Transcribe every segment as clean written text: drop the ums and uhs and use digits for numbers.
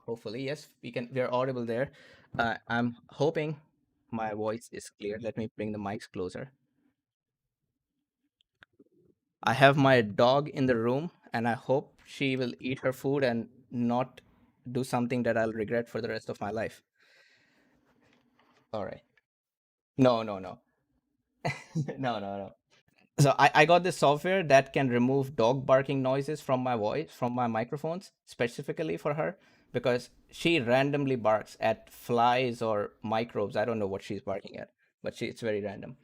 Hopefully, yes, we're audible there. I'm hoping my voice is clear. Let me bring the mics closer. I have my dog in the room, and I hope she will eat her food and not do something that I'll regret for the rest of my life. All right. No, no, no. No, no, no. So I got this software that can remove dog barking noises from my voice, from my microphones, specifically for her, because she randomly barks at flies or microbes. I don't know what she's barking at, but it's very random.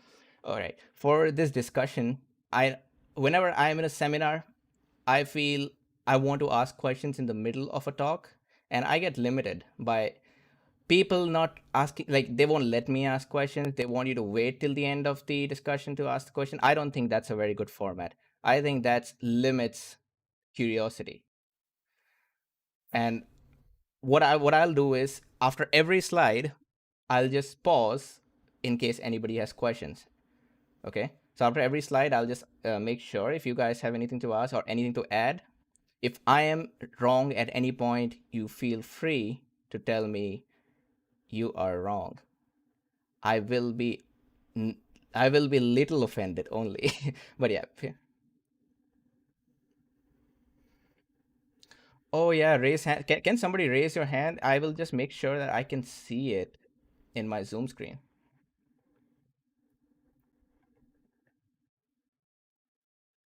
All right. For this discussion, I whenever I'm in a seminar, I feel I want to ask questions in the middle of a talk, and I get limited by people not asking, like they won't let me ask questions. They want you to wait till the end of the discussion to ask the question. I don't think that's a very good format. I think that limits curiosity. And what I'll do is after every slide, I'll just pause in case anybody has questions. Okay, so after every slide, I'll just make sure if you guys have anything to ask or anything to add. If I am wrong at any point, you feel free to tell me you are wrong. I will be I will be little offended only. But yeah. Oh yeah, raise hand. Can somebody raise your hand? I will just make sure that I can see it in my Zoom screen.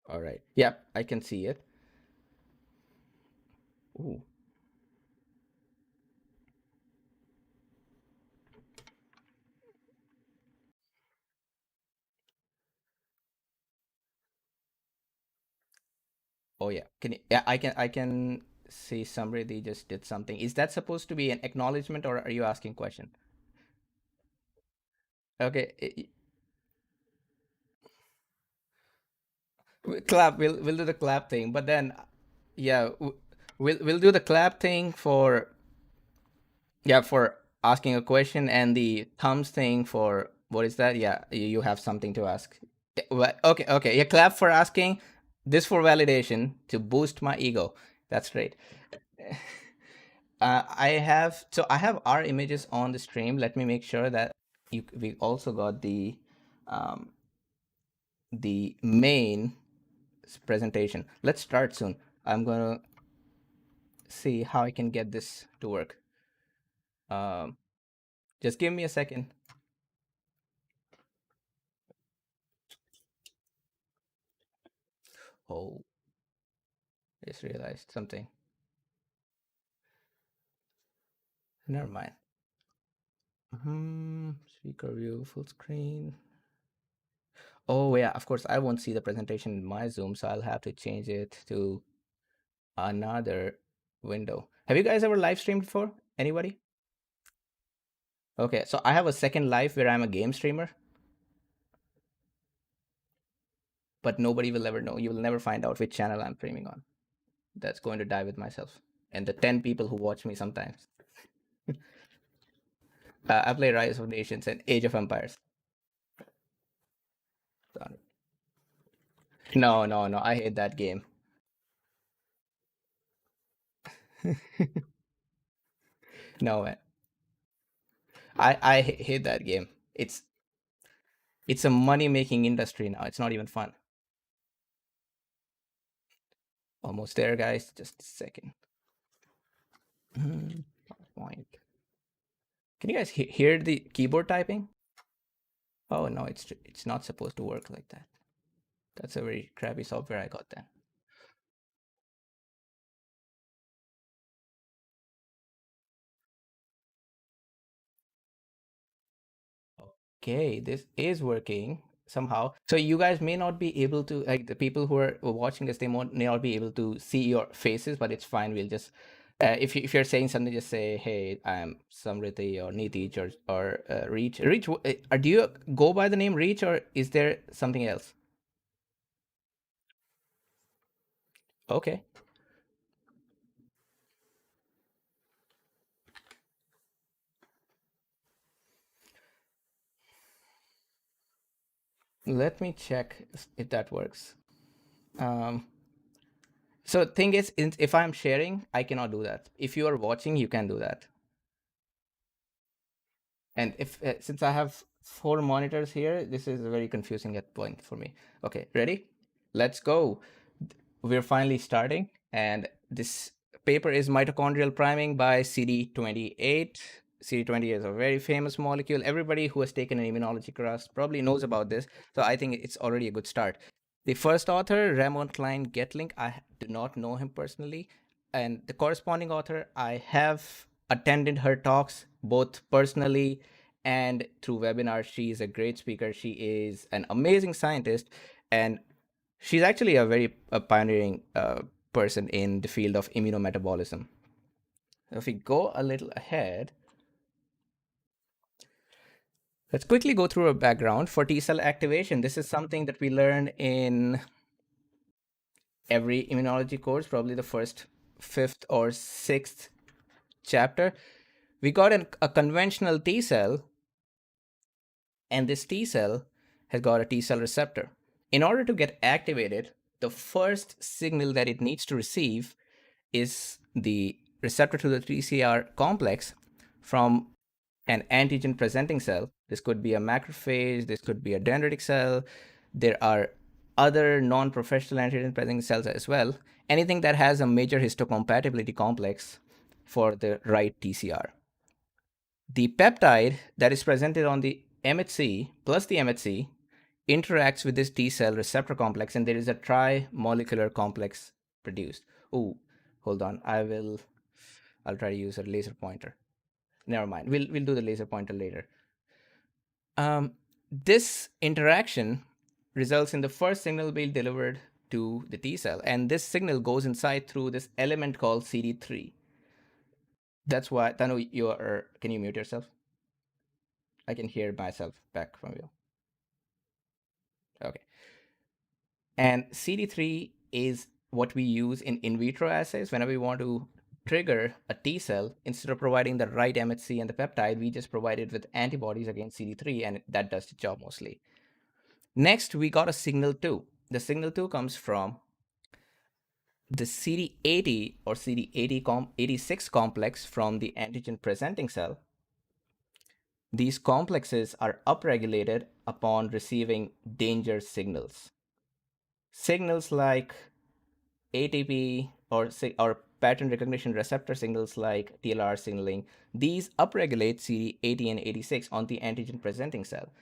All right. Yep, I can see it. Ooh. Oh yeah. Can you, yeah, I can see somebody just did something. Is that supposed to be an acknowledgement or are you asking question? Okay. Clap. We'll do the clap thing, but then yeah, we'll do the clap thing for yeah, for asking a question, and the thumbs thing for what is that? Yeah, you have something to ask. Okay, okay. Yeah, clap for asking. This for validation to boost my ego. That's great. I have our images on the stream. Let me make sure that we also got um, the main presentation. Let's start soon. I'm gonna see how I can get this to work. Um, just give me a second. Oh, just realized something. Never mind. Speaker view, full screen. Oh yeah, of course I won't see the presentation in my Zoom, so I'll have to change it to another window. Have you guys ever live streamed before? Anybody? Okay, so I have a second life where I'm a game streamer, but nobody will ever know. You will never find out which channel I'm streaming on. That's going to die with myself and the 10 people who watch me sometimes. I play Rise of Nations and Age of Empires. No, no, no. I hate that game. No, man. I hate that game. It's a money making industry now. It's not even fun. Almost there, guys. Just a second. Point. Can you guys hear the keyboard typing? Oh no, it's not supposed to work like that. That's a very crappy software I got then. Okay, this is working somehow. So you guys may not be able to, like the people who are watching this, may not be able to see your faces, but it's fine. We'll just if you're saying something, just say, "Hey, I'm Samriti or Nitij or Reach." Reach, do you go by the name Reach or is there something else? Okay, let me check if that works. Um, So thing is, if I'm sharing, I cannot do that. If you are watching, you can do that. And if since I have four monitors here, this is a very confusing at point for me. Okay, ready? Let's go. We're finally starting, and this paper is mitochondrial priming by CD28. CD20 is a very famous molecule. Everybody who has taken an immunology class probably knows about this, so I think it's already a good start. The first author, Ramon Klein Getling, I do not know him personally, and the corresponding author, I have attended her talks both personally and through webinars. She is a great speaker. She is an amazing scientist, and she's actually a very pioneering person in the field of immunometabolism. If we go a little ahead, let's quickly go through a background for T cell activation. This is something that we learn in every immunology course, probably the first, fifth, or sixth chapter. We got a conventional T cell, and this T cell has got a T cell receptor. In order to get activated, the first signal that it needs to receive is the receptor to the TCR complex from an antigen presenting cell. This could be a macrophage, this could be a dendritic cell. There are other non professional antigen presenting cells as well. Anything that has a major histocompatibility complex for the right TCR. The peptide that is presented on the MHC plus the MHC interacts with this T cell receptor complex, and there is a tri-molecular complex produced. Oh, hold on. I'll try to use a laser pointer. Never mind. We'll do the laser pointer later. This interaction results in the first signal being delivered to the T cell, and this signal goes inside through this element called CD3. That's why, Tanu, can you mute yourself? I can hear myself back from you. Okay. And CD3 is what we use in vitro assays whenever we want to trigger a T cell. Instead of providing the right MHC and the peptide, we just provide it with antibodies against CD3, and that does the job mostly. Next, we got a signal 2. The signal 2 comes from the CD80 or CD86 complex from the antigen presenting cell. These complexes are upregulated upon receiving danger signals. Signals like ATP or pattern recognition receptor signals like TLR signaling, these upregulate CD80 and 86 on the antigen presenting cell.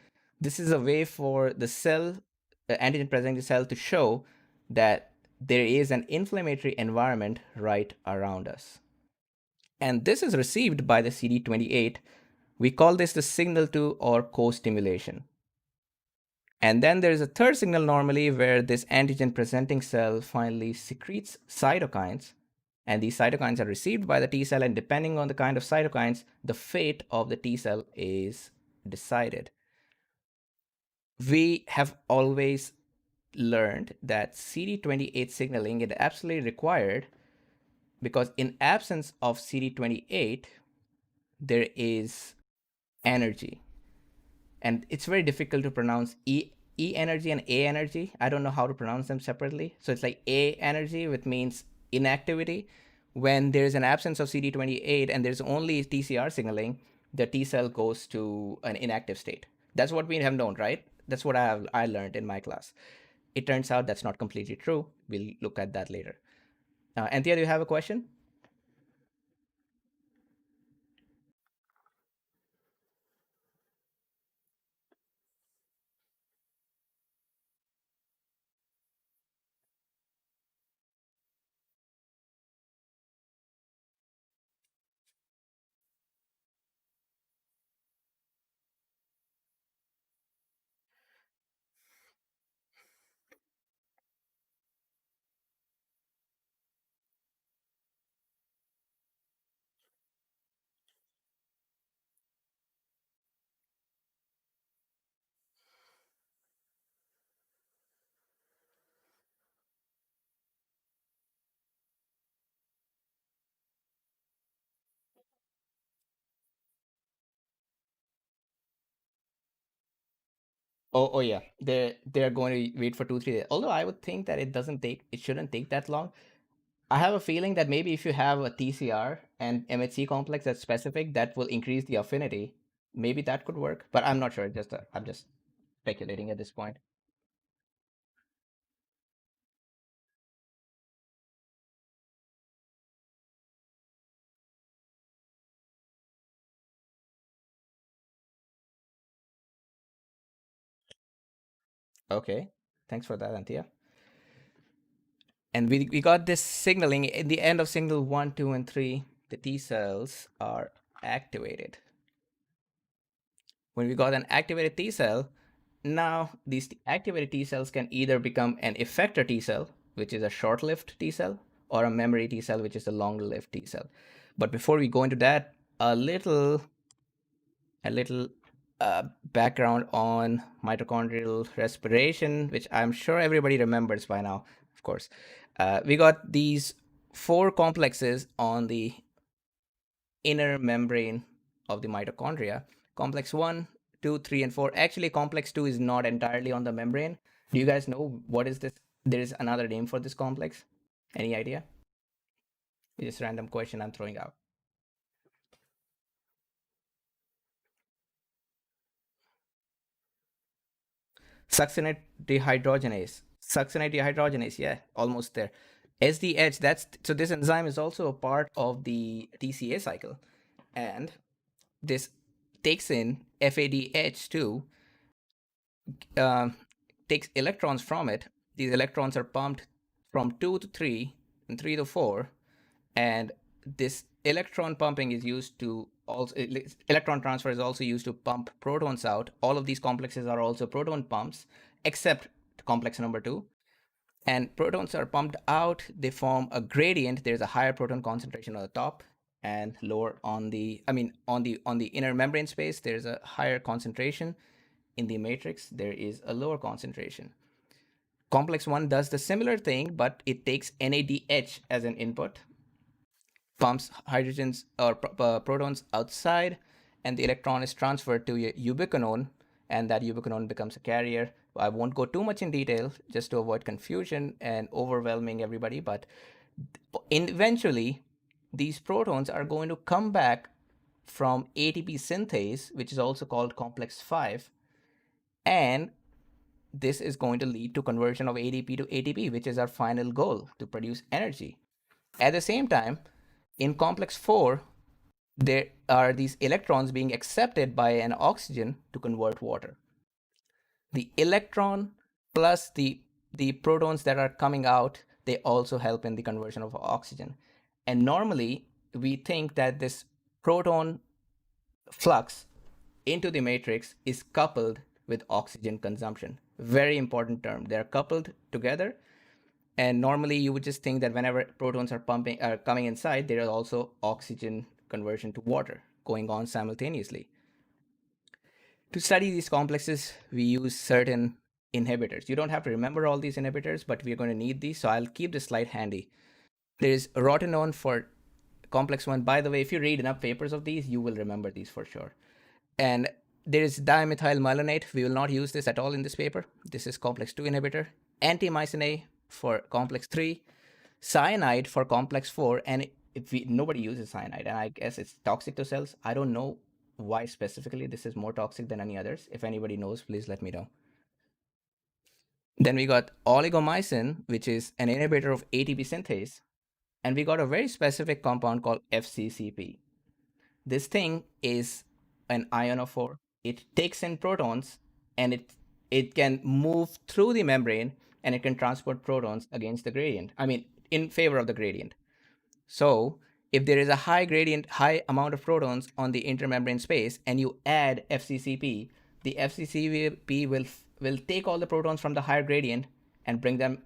This is a way for the antigen presenting cell to show that there is an inflammatory environment right around us. And this is received by the CD28. We call this the signal 2 or co-stimulation. And then there is a third signal normally where this antigen presenting cell finally secretes cytokines, and these cytokines are received by the T cell, and depending on the kind of cytokines, the fate of the T cell is decided. We have always learned that CD28 signaling is absolutely required because in absence of CD28, there is energy. And it's very difficult to pronounce E energy and A energy. I don't know how to pronounce them separately. So it's like A energy, which means inactivity. When there's an absence of CD28 and there's only TCR signaling, the T cell goes to an inactive state. That's what we have known, right? That's what I learned in my class. It turns out that's not completely true. We'll look at that later. Anthea, do you have a question? Oh yeah. They're going to wait for 2 3 days. Although I would think that it shouldn't take that long. I have a feeling that maybe if you have a TCR and MHC complex that's specific, that will increase the affinity. Maybe that could work, but I'm not sure. Just I'm just speculating at this point. Okay, thanks for that, Antia. And we got this signaling in the end of signal 1, 2, and 3. The T cells are activated. When we got an activated T cell, now these activated T cells can either become an effector T cell, which is a short-lived T cell, or a memory T cell, which is a long-lived T cell. But before we go into that, a little background on mitochondrial respiration, which I'm sure everybody remembers by now, of course. We got these four complexes on the inner membrane of the mitochondria. Complex 1, 2, 3, and 4. Actually, complex 2 is not entirely on the membrane. Do you guys know what is this? There is another name for this complex. Any idea? It's just a random question I'm throwing out. Succinate dehydrogenase. Succinate dehydrogenase, yeah, almost there. SDH, that's so this enzyme is also a part of the TCA cycle. And this takes in FADH2, um, takes electrons from it. These electrons are pumped from 2 to 3 and 3 to 4. And this electron pumping is used to also, electron transfer is also used to pump protons out. All of these complexes are also proton pumps, except complex number 2. And protons are pumped out, they form a gradient. There's a higher proton concentration on the top and lower on the, on the inner membrane space, there's a higher concentration. In the matrix, there is a lower concentration. Complex 1 does the similar thing, but it takes NADH as an input, pumps hydrogens or protons outside, and the electron is transferred to a ubiquinone, and that ubiquinone becomes a carrier. I won't go too much in detail just to avoid confusion and overwhelming everybody, but eventually these protons are going to come back from ATP synthase, which is also called complex 5, and this is going to lead to conversion of ADP to ATP, which is our final goal, to produce energy. At the same time, in complex 4, there are these electrons being accepted by an oxygen to convert water. The electron plus the protons that are coming out, they also help in the conversion of oxygen. And normally, we think that this proton flux into the matrix is coupled with oxygen consumption. Very important term. They're coupled together. And normally you would just think that whenever protons are coming inside, there is also oxygen conversion to water going on simultaneously. To study these complexes, we use certain inhibitors. You don't have to remember all these inhibitors, but we're going to need these, so I'll keep this slide handy. There is rotenone for complex 1. By the way, if you read enough papers of these, you will remember these for sure. And there is dimethylmyelinate. We will not use this at all in this paper. This is complex 2 inhibitor. Anti-mycin A for complex 3. Cyanide for complex 4. And nobody uses cyanide, and I guess it's toxic to cells. I don't know why specifically this is more toxic than any others. If anybody knows, please let me know. Then we got oligomycin, which is an inhibitor of ATP synthase. And we got a very specific compound called FCCP. This thing is an ionophore. It takes in protons, and it can move through the membrane, and it can transport protons against the gradient. I mean, in favor of the gradient. So if there is a high amount of protons on the intermembrane space, and you add FCCP, the FCCP will take all the protons from the higher gradient and bring them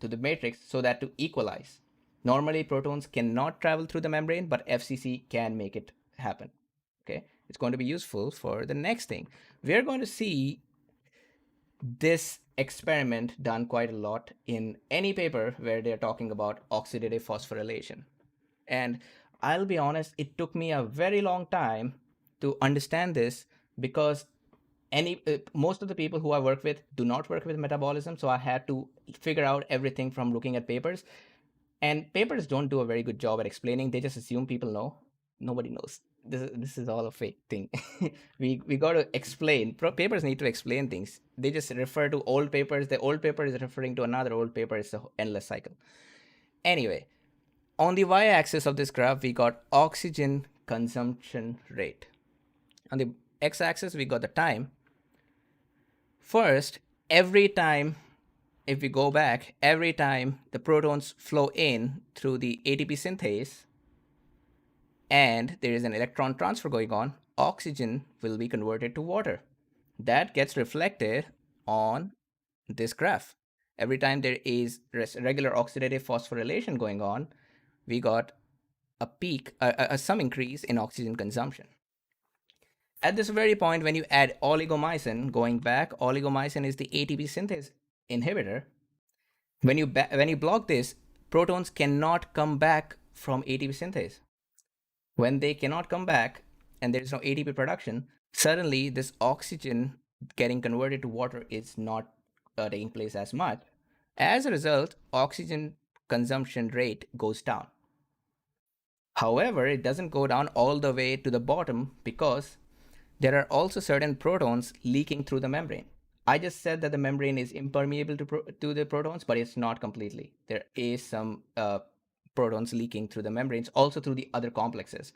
to the matrix so that to equalize. Normally, protons cannot travel through the membrane, but FCC can make it happen. Okay, it's going to be useful for the next thing. We're going to see this experiment done quite a lot in any paper where they're talking about oxidative phosphorylation. And I'll be honest, it took me a very long time to understand this, because most of the people who I work with do not work with metabolism, so I had to figure out everything from looking at papers. And papers don't do a very good job at explaining. They just assume people know. Nobody knows. This is all a fake thing. We got to explain. Papers need to explain things. They just refer to old papers. The old paper is referring to another old paper. It's an endless cycle. Anyway, on the y-axis of this graph, we got oxygen consumption rate. On the x-axis, we got the time. First, every time, if we go back, every time the protons flow in through the ATP synthase and there is an electron transfer going on, oxygen will be converted to water. That gets reflected on this graph. Every time there is regular oxidative phosphorylation going on, we got a peak, some increase in oxygen consumption. At this very point, when you add oligomycin, going back, oligomycin is the ATP synthase inhibitor. When you block this, protons cannot come back from ATP synthase. When they cannot come back and there is no ATP production, suddenly this oxygen getting converted to water is not taking place as much. As a result, oxygen consumption rate goes down. However, it doesn't go down all the way to the bottom because there are also certain protons leaking through the membrane. I just said that the membrane is impermeable to the protons, but it's not completely. There is some protons leaking through the membranes, also through the other complexes,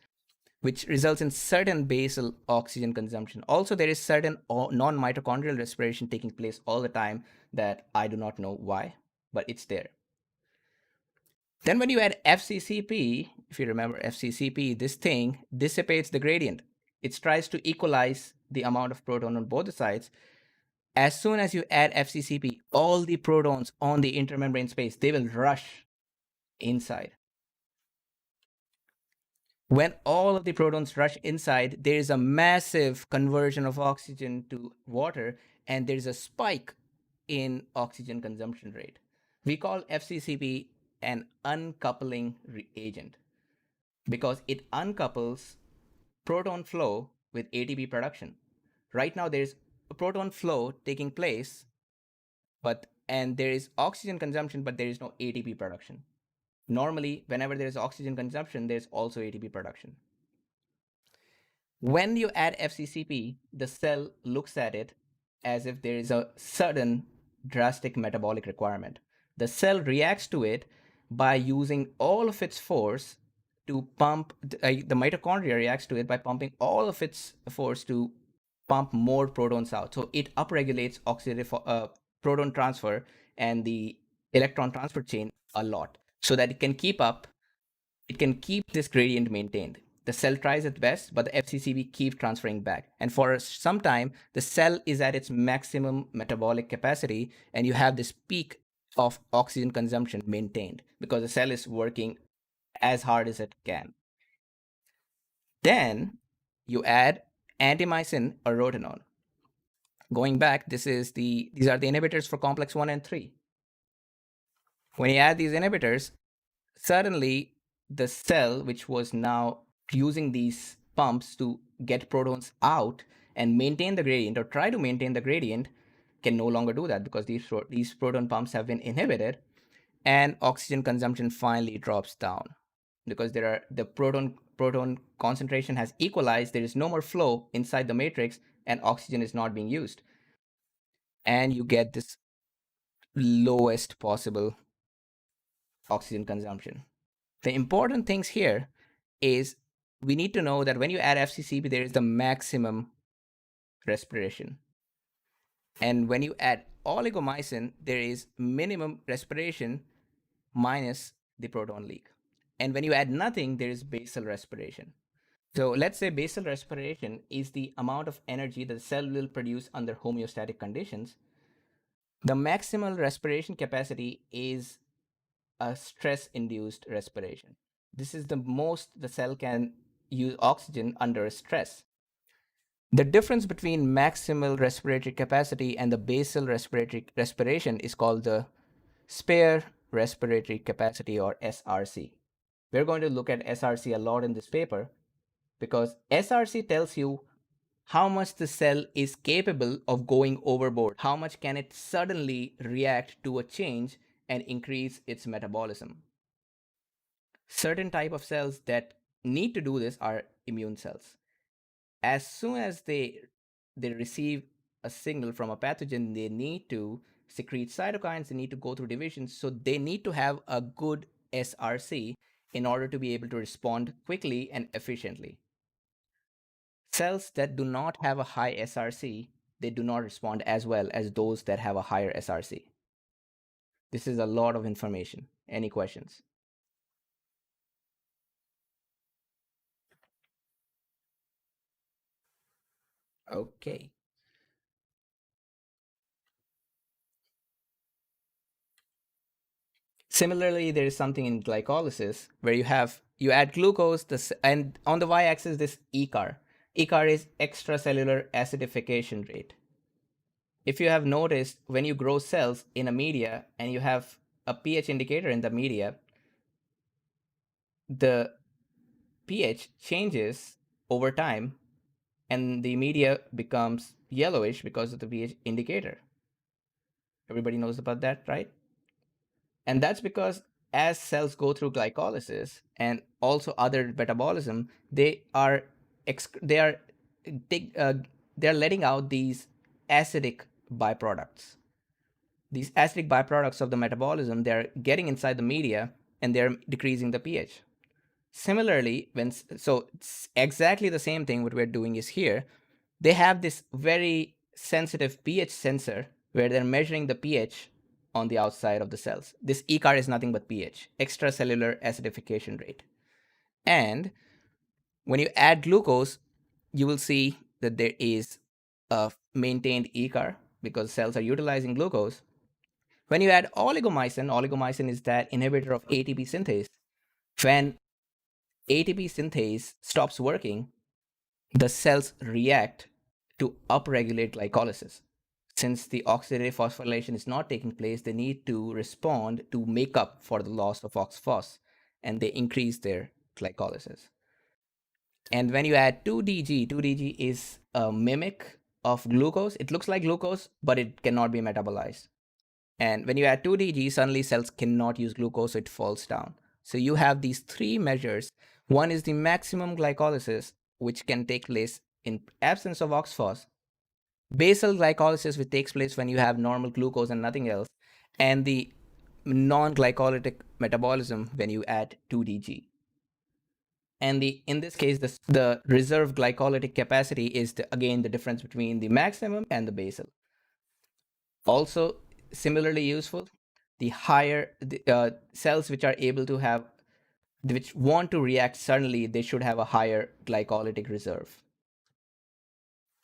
which results in certain basal oxygen consumption. Also, there is certain non-mitochondrial respiration taking place all the time that I do not know why, but it's there. Then when you add FCCP, if you remember FCCP, this thing dissipates the gradient. It tries to equalize the amount of proton on both the sides. As soon as you add FCCP, all the protons on the intermembrane space, they will rush inside. When all of the protons rush inside, there is a massive conversion of oxygen to water, and there's a spike in oxygen consumption rate. We call FCCP an uncoupling agent because it uncouples proton flow with ATP production. Right now, there's a proton flow taking place, and there is oxygen consumption, but there is no ATP production. Normally, whenever there is oxygen consumption, there's also ATP production. When you add FCCP, the cell looks at it as if there is a sudden drastic metabolic requirement. The cell reacts to it by using all of its force to pump, the mitochondria reacts to it by pumping all of its force to pump more protons out. So it upregulates oxidative proton transfer and the electron transfer chain a lot so that it can keep this gradient maintained. The cell tries its best, but the FCCB keeps transferring back. And for some time, the cell is at its maximum metabolic capacity, and you have this peak of oxygen consumption maintained because the cell is working as hard as it can. Then you add antimycin or rotenone. Going back, these are the inhibitors for complex 1 and 3. When you add these inhibitors, suddenly the cell, which was now using these pumps to get protons out and maintain the gradient or try to maintain the gradient, can no longer do that because these proton pumps have been inhibited, and oxygen consumption finally drops down because the proton concentration has equalized. There is no more flow inside the matrix, and oxygen is not being used, and you get this lowest possible oxygen consumption. The important things here is we need to know that when you add FCCB, there is the maximum respiration. And when you add oligomycin, there is minimum respiration minus the proton leak. And when you add nothing, there is basal respiration. So let's say basal respiration is the amount of energy that the cell will produce under homeostatic conditions. The maximal respiration capacity is a stress-induced respiration. This is the most the cell can use oxygen under stress. The difference between maximal respiratory capacity and the basal respiration is called the spare respiratory capacity, or SRC. We're going to look at SRC a lot in this paper because SRC tells you how much the cell is capable of going overboard, how much can it suddenly react to a change and increase its metabolism. Certain type of cells that need to do this are immune cells. As soon as they receive a signal from a pathogen, they need to secrete cytokines, they need to go through division, so they need to have a good SRC in order to be able to respond quickly and efficiently. Cells that do not have a high SRC, they do not respond as well as those that have a higher SRC. This is a lot of information. Any questions? Okay. Similarly, there is something in glycolysis where you add glucose, and on the y-axis this ECAR. ECAR is extracellular acidification rate. If you have noticed, when you grow cells in a media and you have a pH indicator in the media, the pH changes over time and the media becomes yellowish because of the pH indicator. Everybody knows about that, right? And that's because as cells go through glycolysis and also other metabolism, they are they, uh, they are letting out these acidic byproducts. These acidic byproducts of the metabolism, they're getting inside the media and they're decreasing the pH. Similarly, so it's exactly the same thing what we're doing is here. They have this very sensitive pH sensor where they're measuring the pH on the outside of the cells. This ECAR is nothing but pH, extracellular acidification rate. And when you add glucose, you will see that there is a maintained ECAR because cells are utilizing glucose. When you add oligomycin is that inhibitor of ATP synthase. When ATP synthase stops working, the cells react to upregulate glycolysis. Since the oxidative phosphorylation is not taking place, they need to respond to make up for the loss of OXPHOS, and they increase their glycolysis. And when you add 2DG, 2DG is a mimic of glucose. It looks like glucose, but it cannot be metabolized. And when you add 2DG, suddenly cells cannot use glucose, so it falls down. So you have these three measures. One is the maximum glycolysis, which can take place in absence of OXPHOS. Basal glycolysis, which takes place when you have normal glucose and nothing else. And the non-glycolytic metabolism when you add 2DG. And in this case, the reserve glycolytic capacity is again the difference between the maximum and the basal. Also, similarly useful, the higher cells which are able to have, which want to react suddenly, they should have a higher glycolytic reserve.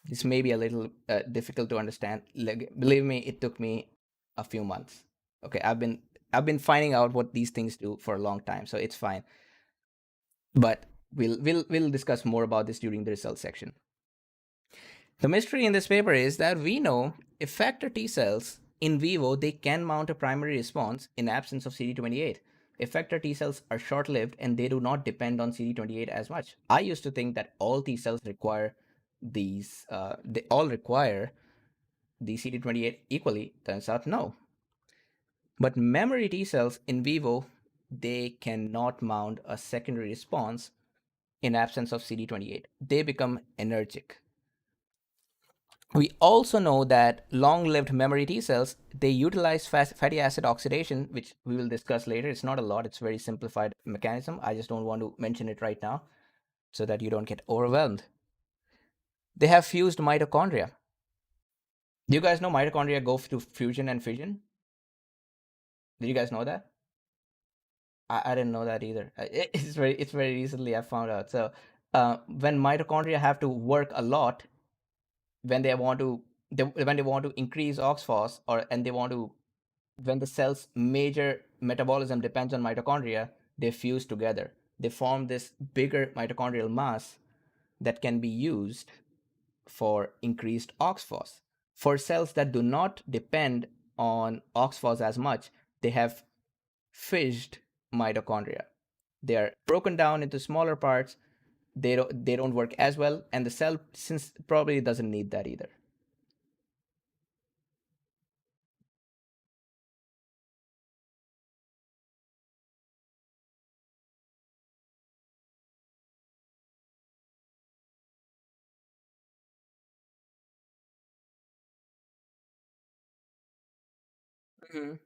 This may be a little difficult to understand. Believe me, it took me a few months. Okay, I've been finding out what these things do for a long time, so it's fine. But we'll discuss more about this during the results section. The mystery in this paper is that we know effector T cells in vivo, they can mount a primary response in absence of CD28. Effector T cells are short-lived and they do not depend on CD28 as much. I used to think that all T cells require they all require the CD28 equally. Turns out no. But memory T cells in vivo, they cannot mount a secondary response in absence of CD28. They become energetic. We also know that long-lived memory T cells, they utilize fatty acid oxidation, which we will discuss later. It's not a lot. It's a very simplified mechanism. I just don't want to mention it right now so that you don't get overwhelmed. They have fused mitochondria. Do you guys know mitochondria go through fusion and fission? Did you guys know that? I didn't know that either. It's very recently I found out. So when mitochondria have to work a lot, when they want to when they want to increase oxphos, or and they want to when the cell's major metabolism depends on mitochondria, they fuse together. They form this bigger mitochondrial mass that can be used for increased oxphos. For cells that do not depend on oxphos as much, they have fished mitochondria. They are broken down into smaller parts. They don't work as well, and the cell since probably doesn't need that either. Mhm.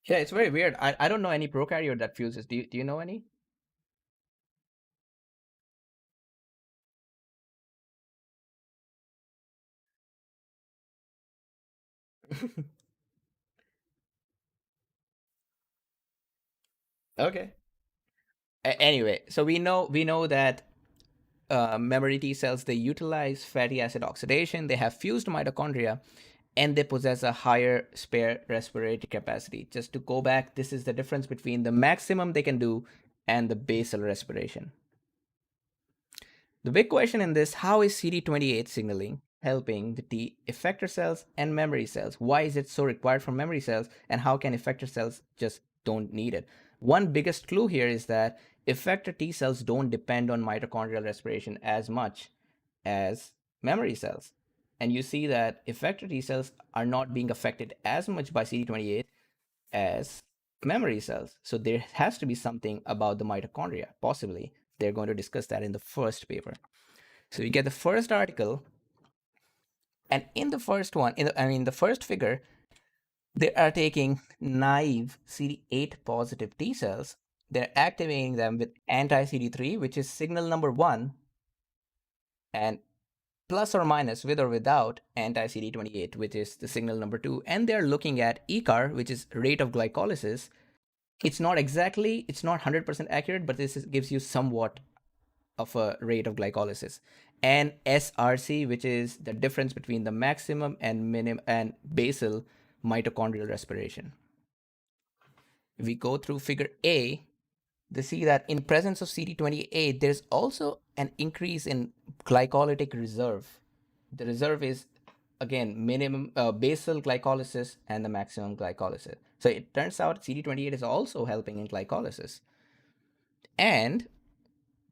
Yeah, it's very weird. I don't know any prokaryote that fuses. Do you know any? Okay. Anyway, so we know that memory T cells, they utilize fatty acid oxidation, they have fused mitochondria, and they possess a higher spare respiratory capacity. Just to go back, this is the difference between the maximum they can do and the basal respiration. The big question in this: how is CD28 signaling helping the T effector cells and memory cells? Why is it so required for memory cells, and how can effector cells just don't need it? One biggest clue here is that effector T cells don't depend on mitochondrial respiration as much as memory cells. And you see that effector T cells are not being affected as much by CD28 as memory cells. So there has to be something about the mitochondria, possibly. They're going to discuss that in the first paper. So you get the first article, and in the first one, the first figure, they are taking naive CD8 positive T cells. They're activating them with anti CD3, which is signal number one, and plus or minus with or without anti CD28, which is the signal number two. And they're looking at ECAR, which is rate of glycolysis. It's not 100% accurate, but gives you somewhat of a rate of glycolysis, and SRC, which is the difference between the maximum and minimum and basal mitochondrial respiration. If we go through figure A, they see that in presence of CD28, there's also an increase in glycolytic reserve. The reserve is again minimum basal glycolysis and the maximum glycolysis. So it turns out CD28 is also helping in glycolysis. And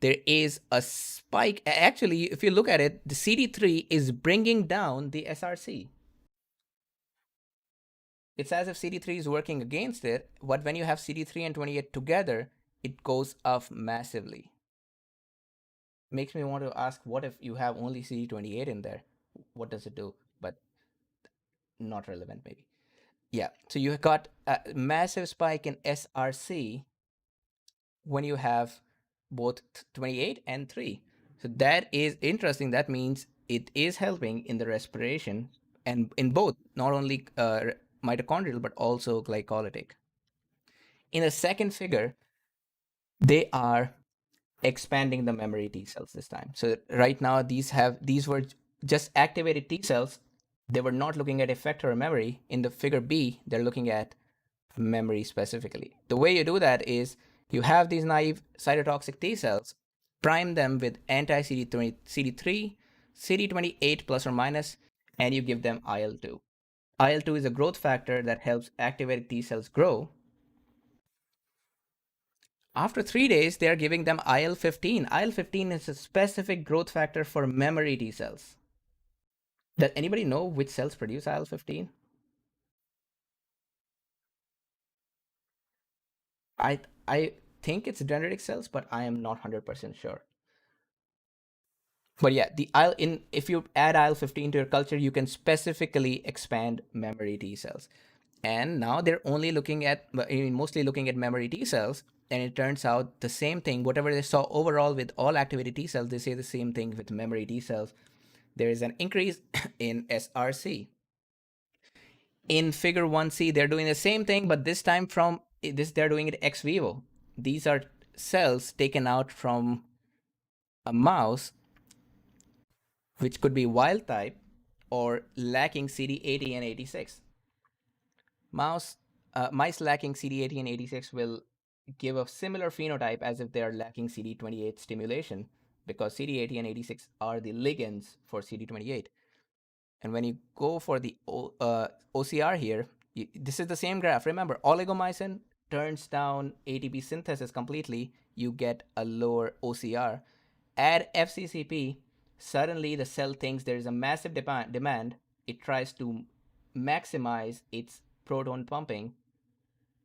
there is a spike. Actually, if you look at it, the CD3 is bringing down the SRC. It's as if CD3 is working against it, but when you have CD3 and 28 together, it goes up massively. Makes me want to ask, what if you have only CD28 in there? What does it do? But not relevant, maybe. Yeah, so you got a massive spike in SRC when you have both 28 and 3. So that is interesting. That means it is helping in the respiration and in both, not only mitochondrial, but also glycolytic. In the second figure, they are expanding the memory T cells this time. So right now, these were just activated T cells. They were not looking at effector or memory. In the figure B, they're looking at memory specifically. The way you do that is you have these naive cytotoxic T cells, prime them with anti CD3, CD28 plus or minus, and you give them IL-2. IL-2 is a growth factor that helps activated T cells grow. After 3 days, they are giving them IL-15. IL-15 is a specific growth factor for memory T cells. Does anybody know which cells produce IL-15? I think it's dendritic cells, but I am not 100% sure. But yeah, the IL in if you add IL-15 to your culture, you can specifically expand memory T cells. And now they're only looking at, mostly looking at memory T cells. And it turns out the same thing. Whatever they saw overall with all activated T cells, they say the same thing with memory T cells. There is an increase in SRC. In Figure 1C, they're doing the same thing, but this time from this they're doing it ex vivo. These are cells taken out from a mouse, which could be wild type or lacking CD80 and 86. Mice lacking CD80 and 86 will give a similar phenotype as if they are lacking CD28 stimulation, because CD80 and 86 are the ligands for CD28. And when you go for the OCR here, this is the same graph. Remember, oligomycin turns down ATP synthesis completely. You get a lower OCR. Add FCCP, suddenly the cell thinks there is a massive demand. It tries to maximize its proton pumping,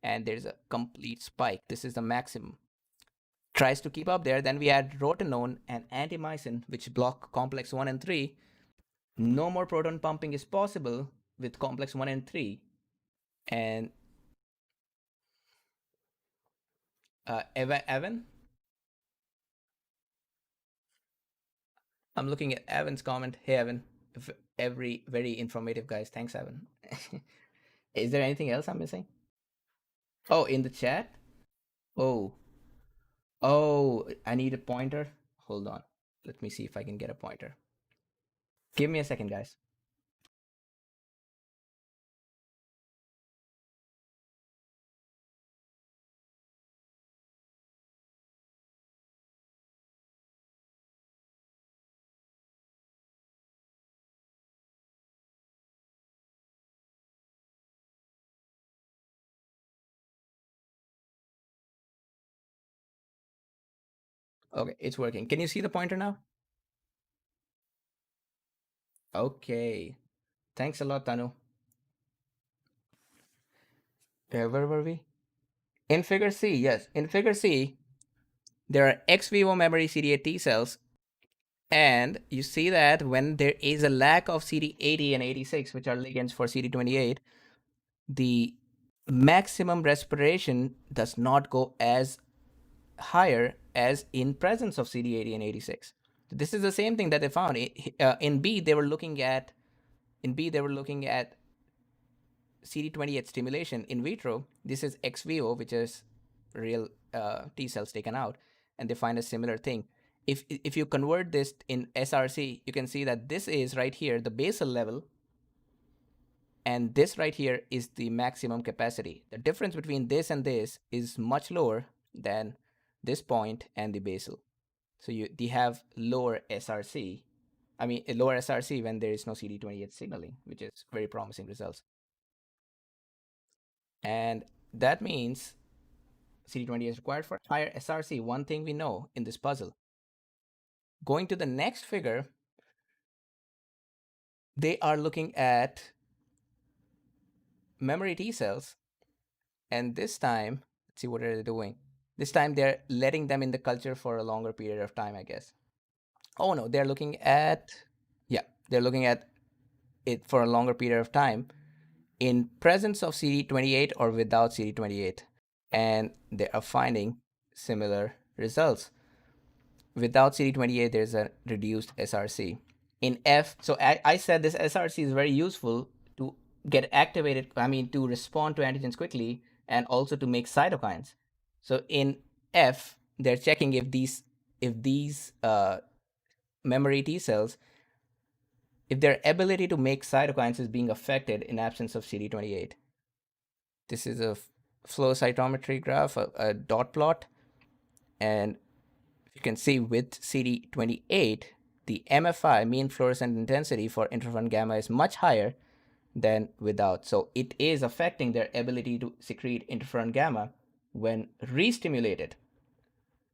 and there's a complete spike. This is the maximum. tries to keep up there. Then we add rotenone and antimycin, which block complex 1 and 3. No more proton pumping is possible with complex 1 and 3. And Evan, I'm looking at Evan's comment. Hey, Evan, every very informative, guys. Thanks, Evan. Is there anything else I'm missing? Oh, in the chat? Oh, oh, I need a pointer. Hold on. Let me see if I can get a pointer. Give me a second, guys. Okay, it's working. Can you see the pointer now? Okay. Thanks a lot, Tanu. Where were we? In figure C, yes. In figure C, there are ex vivo memory CD8 T cells, and you see that when there is a lack of CD80 and 86, which are ligands for CD28, the maximum respiration does not go as higher as in presence of CD80 and 86. This is the same thing that they found in B. They were looking at CD28 stimulation in vitro. This is ex vivo, which is real T cells taken out, and they find a similar thing. If you convert this in SRC, you can see that this is right here the basal level, and this right here is the maximum capacity. The difference between this and this is much lower than this point and the basal. So they have lower SRC. I mean, a lower SRC when there is no CD28 signaling, which is very promising results. And that means CD20 is required for higher SRC. One thing we know in this puzzle. Going to the next figure, they are looking at memory T cells, and this time, let's see what are they doing. This time they're letting them in the culture for a longer period of time, I guess. Oh no, they're looking at it for a longer period of time in presence of CD28 or without CD28, and they are finding similar results. Without CD28, there's a reduced SRC. In F, so I said this SRC is very useful to get activated, to respond to antigens quickly and also to make cytokines. So in F, they're checking if these memory T cells, if their ability to make cytokines is being affected in absence of CD28. This is a flow cytometry graph, a dot plot, and you can see with CD28, the MFI, mean fluorescent intensity for interferon gamma, is much higher than without. So it is affecting their ability to secrete interferon gamma when re-stimulated.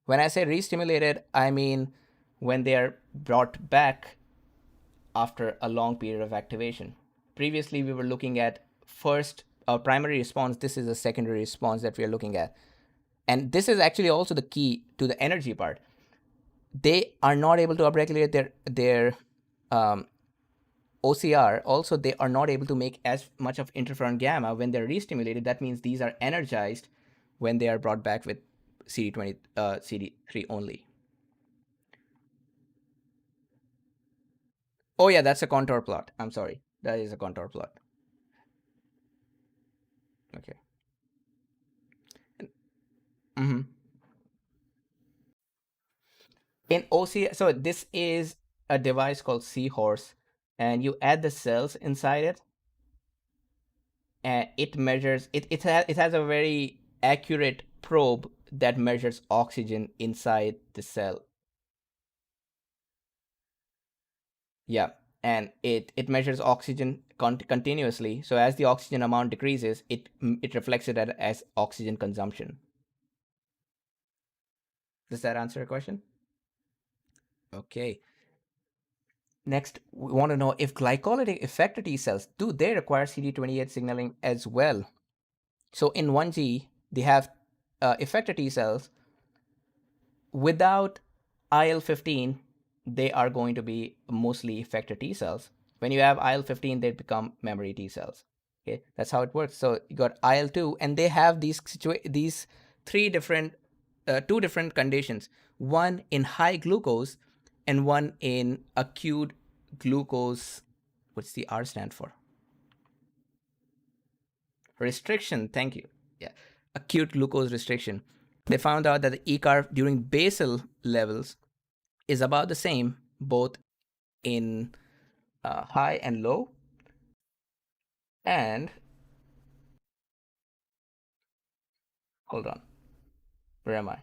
When I say re-stimulated, I mean when they are brought back after a long period of activation. Previously, we were looking at first a primary response. This is a secondary response that we are looking at. And this is actually also the key to the energy part. They are not able to upregulate their OCR. Also, they are not able to make as much of interferon gamma when they're re-stimulated. That means these are energized when they are brought back with CD3 only. Oh yeah, that's a contour plot. I'm sorry, that is a contour plot. Okay. Mm-hmm. In OCR, so this is a device called Seahorse, and you add the cells inside it, and it measures it has a very accurate probe that measures oxygen inside the cell. Yeah, and it measures oxygen continuously. So as the oxygen amount decreases, it reflects it as oxygen consumption. Does that answer your question? Okay. Next, we want to know if glycolytic effector T cells, do they require CD28 signaling as well? So in 1G, they have effector T cells without IL-15, they are going to be mostly effector T cells. When you have IL-15, they become memory T cells. Okay, that's how it works. So you got IL-2, and they have these three different, two different conditions. One in high glucose, and one in acute glucose. What's the R stand for? Restriction. Thank you. Yeah, acute glucose restriction. They found out that the ECAR during basal levels is about the same both in high and low. And hold on, where am I?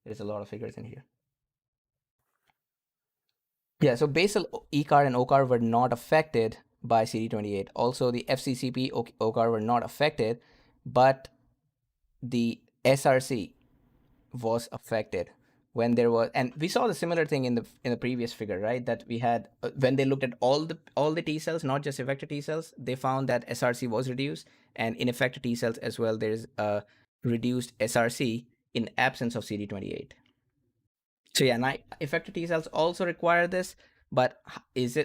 There's a lot of figures in here. Yeah, so basal ECAR and OCAR were not affected by CD28. Also, the FCCP OCAR were not affected, but the SRC was affected when there was, and we saw the similar thing in the previous figure, right? That we had when they looked at all the T cells, not just effector T cells, they found that SRC was reduced, and in effector T cells as well, there's a reduced SRC in absence of CD28. So yeah, effector T cells also require this, but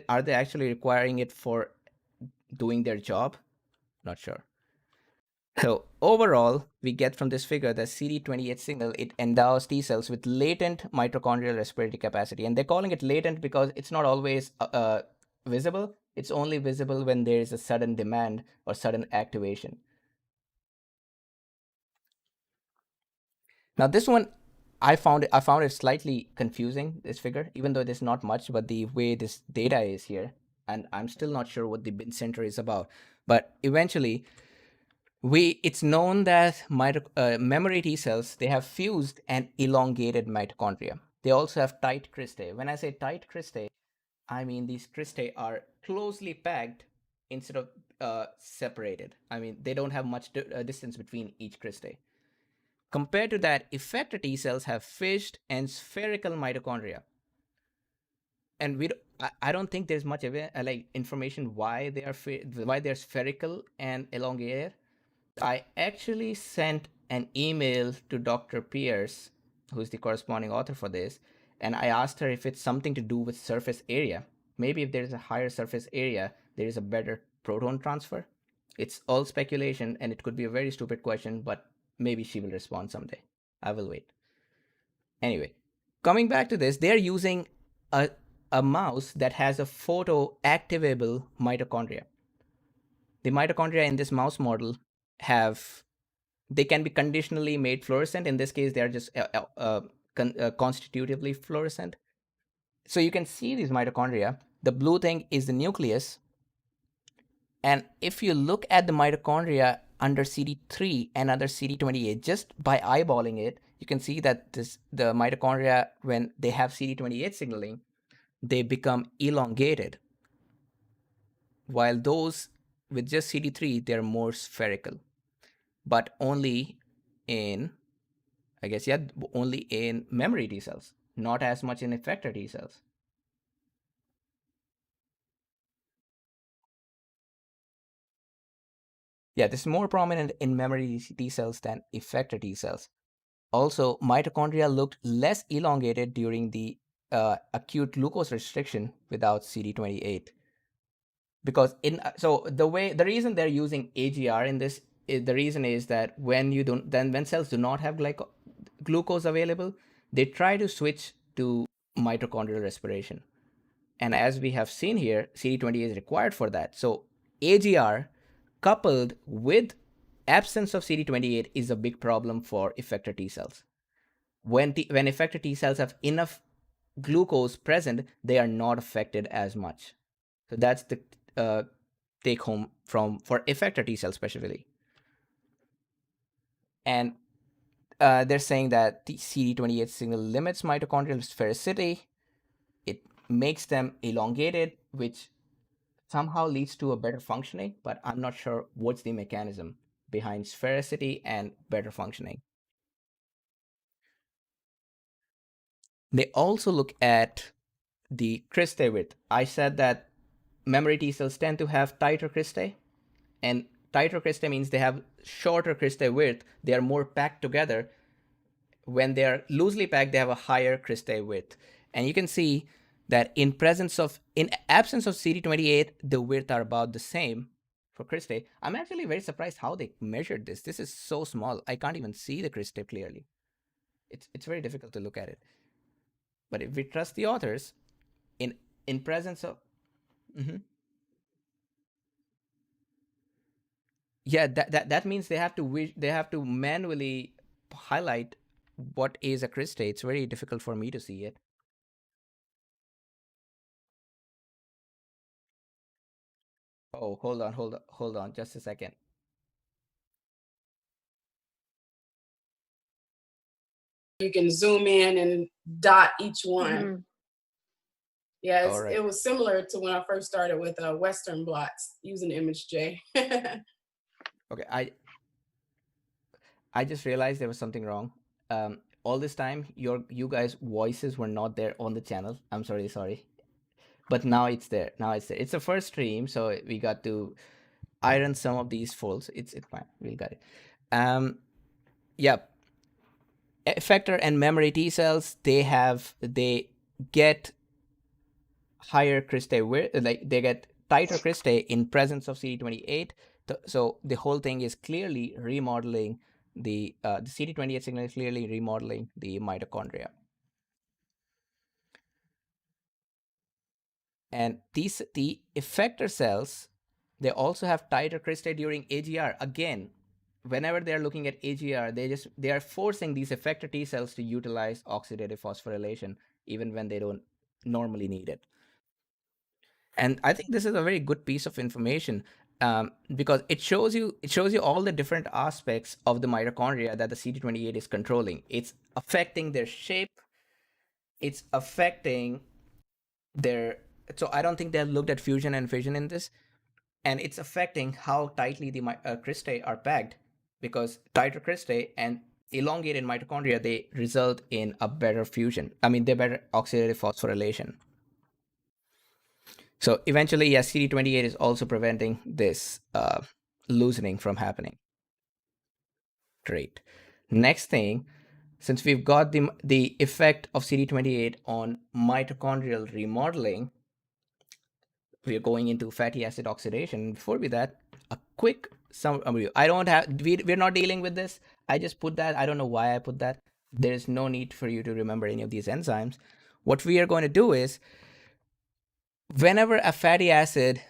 are they actually requiring it for doing their job? Not sure. So overall, we get from this figure that CD28 signal, it endows T cells with latent mitochondrial respiratory capacity. And they're calling it latent because it's not always visible. It's only visible when there is a sudden demand or sudden activation. Now this one, I found it slightly confusing, this figure, even though there's not much, but the way this data is here, and I'm still not sure what the bin center is about. But eventually, it's known that memory T cells, they have fused and elongated mitochondria. They also have tight cristae. When I say tight cristae, I mean these cristae are closely packed instead of separated. I mean, they don't have much distance between each cristae. Compared to that, effector T cells have fished and spherical mitochondria. And I don't think there's much like information why they're spherical and elongated. I actually sent an email to Dr. Pierce, who's the corresponding author for this, and I asked her if it's something to do with surface area. Maybe if there's a higher surface area, there is a better proton transfer. It's all speculation, and it could be a very stupid question, but maybe she will respond someday. I will wait. Anyway, coming back to this, they're using a mouse that has a photoactivable mitochondria. The mitochondria in this mouse model they can be conditionally made fluorescent. In this case, they are just constitutively fluorescent. So you can see these mitochondria. The blue thing is the nucleus. And if you look at the mitochondria under CD3 and under CD28, just by eyeballing it, you can see that the mitochondria, when they have CD28 signaling, they become elongated. While those with just CD3, they're more spherical. But only in, only in memory T cells, not as much in effector T cells. Yeah, this is more prominent in memory T cells than effector T cells. Also, mitochondria looked less elongated during the acute glucose restriction without CD28. Because the reason they're using AGR in this, the reason is that when cells do not have glucose available, they try to switch to mitochondrial respiration. And as we have seen here, CD28 is required for that. So AGR coupled with absence of CD28 is a big problem for effector T cells. When effector T cells have enough glucose present, they are not affected as much. So that's the take home for effector T cells specifically. And they're saying that the CD28 signal limits mitochondrial sphericity. It makes them elongated, which somehow leads to a better functioning, but I'm not sure what's the mechanism behind sphericity and better functioning. They also look at the cristae width. I said that memory T cells tend to have tighter cristae, and tighter cristae means they have shorter cristae width. They are more packed together. when they are loosely packed, they have a higher cristae width. And you can see that in absence of CD28, the width are about the same for cristae. I'm actually very surprised how they measured this. This is so small. I can't even see the cristae clearly. It's very difficult to look at it. But if we trust the authors, in in presence of Mhm. Yeah, that means they have to manually highlight what is a cristae. It's very difficult for me to see it. Oh, hold on, just a second. You can zoom in and dot each one. Yeah, All right. it was similar to when I first started with Western blots using Image J. Okay, I just realized there was something wrong. All this time, you guys' voices were not there on the channel. I'm sorry. But now it's there. Now it's there. It's the first stream, so we got to iron some of these folds. It's fine. We got it. Um, yeah. Effector and memory T cells, they get higher cristae width, like they get tighter cristae in presence of CD28. So the whole thing is clearly remodeling the CD28 signal is clearly remodeling the mitochondria. And the effector cells, they also have tighter cristae during AGR. Again, whenever they're looking at AGR, they are forcing these effector T cells to utilize oxidative phosphorylation even when they don't normally need it. And I think this is a very good piece of information, because it shows you all the different aspects of the mitochondria that the CD28 is controlling. It's affecting their shape. It's affecting their. So I don't think they have looked at fusion and fission in this, and it's affecting how tightly the cristae are packed, because tighter cristae and elongated mitochondria, they result in a better fusion. I mean, they're better oxidative phosphorylation. So eventually, yes, CD28 is also preventing this loosening from happening. Great. Next thing, since we've got the effect of CD28 on mitochondrial remodeling, we are going into fatty acid oxidation. Before we that, a quick summary. I don't have we're not dealing with this. I just put that. I don't know why I put that. There's no need for you to remember any of these enzymes. What we are going to do is, whenever a fatty acid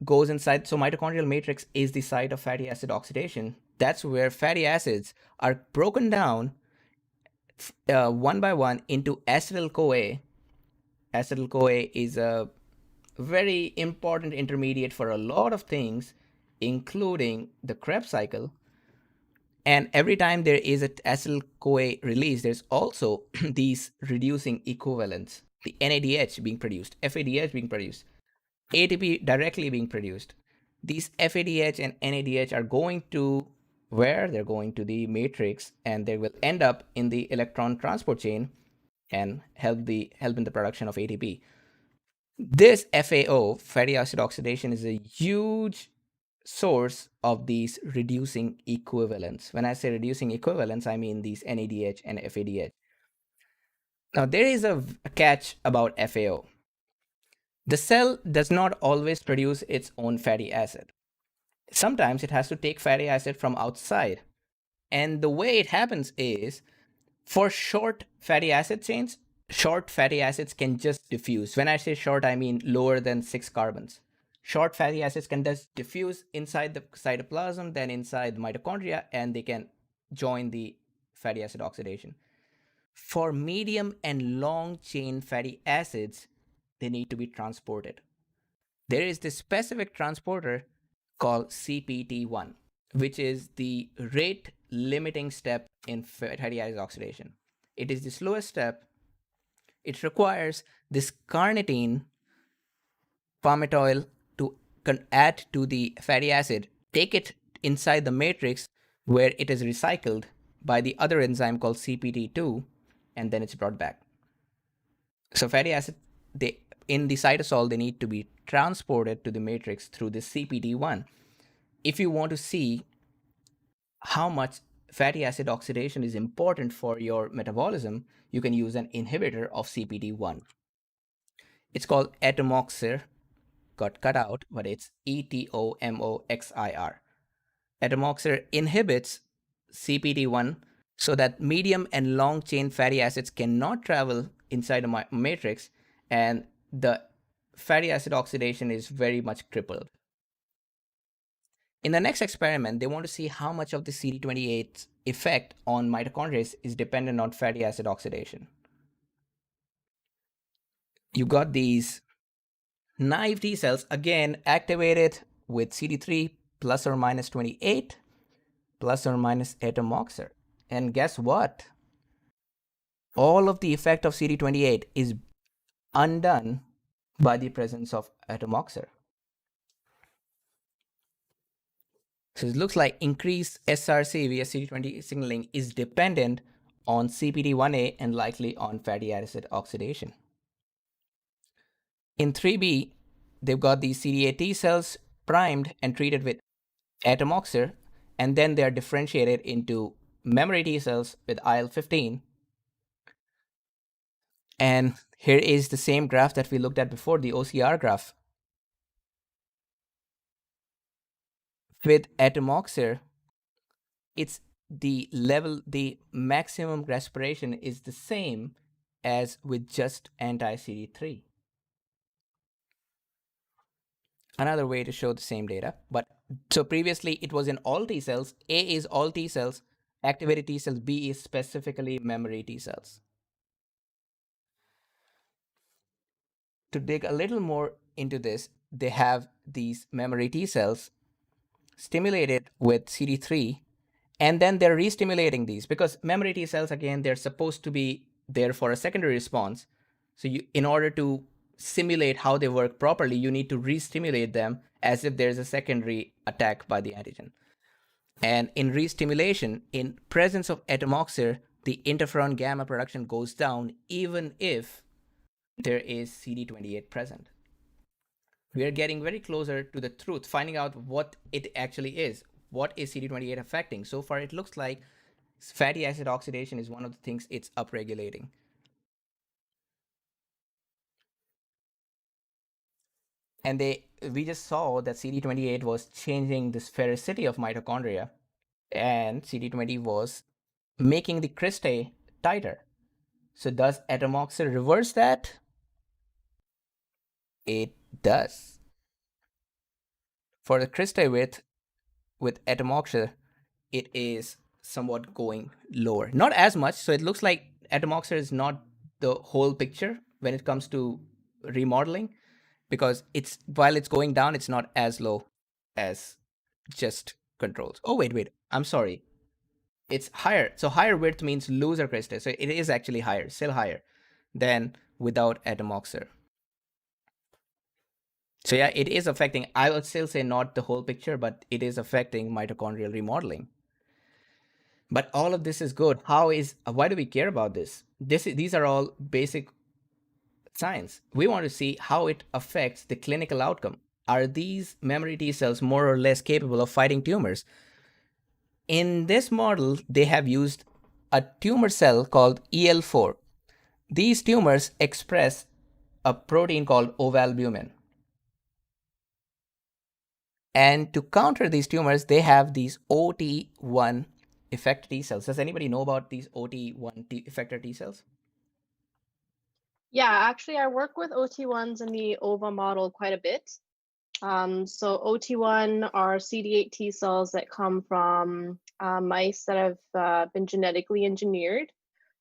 goes inside, so mitochondrial matrix is the site of fatty acid oxidation. That's where fatty acids are broken down one by one into acetyl CoA. Acetyl CoA is a very important intermediate for a lot of things, including the Krebs cycle. And every time there is an acetyl CoA release, there's also these reducing equivalents, the NADH being produced, FADH being produced, ATP directly being produced. These FADH and NADH are going to where? They're going to the matrix, and they will end up in the electron transport chain and help in the production of ATP. This FAO, fatty acid oxidation, is a huge source of these reducing equivalents. When I say reducing equivalents, I mean these NADH and FADH. Now, there is a catch about FAO. The cell does not always produce its own fatty acid. Sometimes it has to take fatty acid from outside. And the way it happens is, for short fatty acid chains, short fatty acids can just diffuse. When I say short, I mean lower than 6 carbons. Short fatty acids can just diffuse inside the cytoplasm, then inside the mitochondria, and they can join the fatty acid oxidation. For medium and long chain fatty acids, they need to be transported. There is this specific transporter called CPT1, which is the rate limiting step in fatty acid oxidation. It is the slowest step. It requires this carnitine palmitoyl to add to the fatty acid, take it inside the matrix where it is recycled by the other enzyme called CPT2, and then it's brought back. So fatty acid, they in the cytosol, they need to be transported to the matrix through the CPT1. If you want to see how much fatty acid oxidation is important for your metabolism, you can use an inhibitor of CPD1. It's called atomoxir, got cut out, but it's ETOMOXIR. Atomoxir inhibits CPD1 so that medium and long chain fatty acids cannot travel inside a matrix, and the fatty acid oxidation is very much crippled. In the next experiment, they want to see how much of the CD28 effect on mitochondria is dependent on fatty acid oxidation. You got these naive T cells, again activated with CD3 plus or minus 28 plus or minus atomoxir. And guess what? All of the effect of CD28 is undone by the presence of atomoxir. So it looks like increased SRC via CD28 signaling is dependent on CPD1A and likely on fatty acid oxidation. In 3B, they've got these CD8 T cells primed and treated with atomoxir, and then they are differentiated into memory T cells with IL-15. And here is the same graph that we looked at before, the OCR graph. With atomoxir, it's the level, the maximum respiration is the same as with just anti-CD3. Another way to show the same data. But so previously it was in all T cells. A is all T cells, activated T cells. B is specifically memory T cells. To dig a little more into this, they have these memory T cells stimulated with CD3, and then they're re-stimulating these because memory T cells, again, they're supposed to be there for a secondary response. So you, in order to simulate how they work properly, you need to re-stimulate them as if there's a secondary attack by the antigen. And in re-stimulation, in presence of atomoxir, the interferon gamma production goes down even if there is CD28 present. We are getting very closer to the truth, finding out what it actually is. What is CD28 affecting? So far, it looks like fatty acid oxidation is one of the things it's upregulating. And we just saw that CD28 was changing the sphericity of mitochondria, and CD20 was making the cristae tighter. So does atomoxir reverse that? It does. For the cristae width with atomoxir, it is somewhat going lower. Not as much, so it looks like atomoxir is not the whole picture when it comes to remodeling, because it's while it's going down, it's not as low as just controls. Oh, wait, I'm sorry. It's higher. So higher width means looser cristae. So it is actually higher, still higher than without atomoxir. So yeah, it is affecting, I would still say not the whole picture, but it is affecting mitochondrial remodeling. But all of this is good. Why do we care about this? These are all basic science. We want to see how it affects the clinical outcome. Are these memory T cells more or less capable of fighting tumors? In this model, they have used a tumor cell called EL4. These tumors express a protein called ovalbumin. And to counter these tumors, they have these OT1 effector T cells. Does anybody know about these OT1 effector T cells? Yeah, actually, I work with OT1s in the OVA model quite a bit. So OT1 are CD8 T cells that come from mice that have been genetically engineered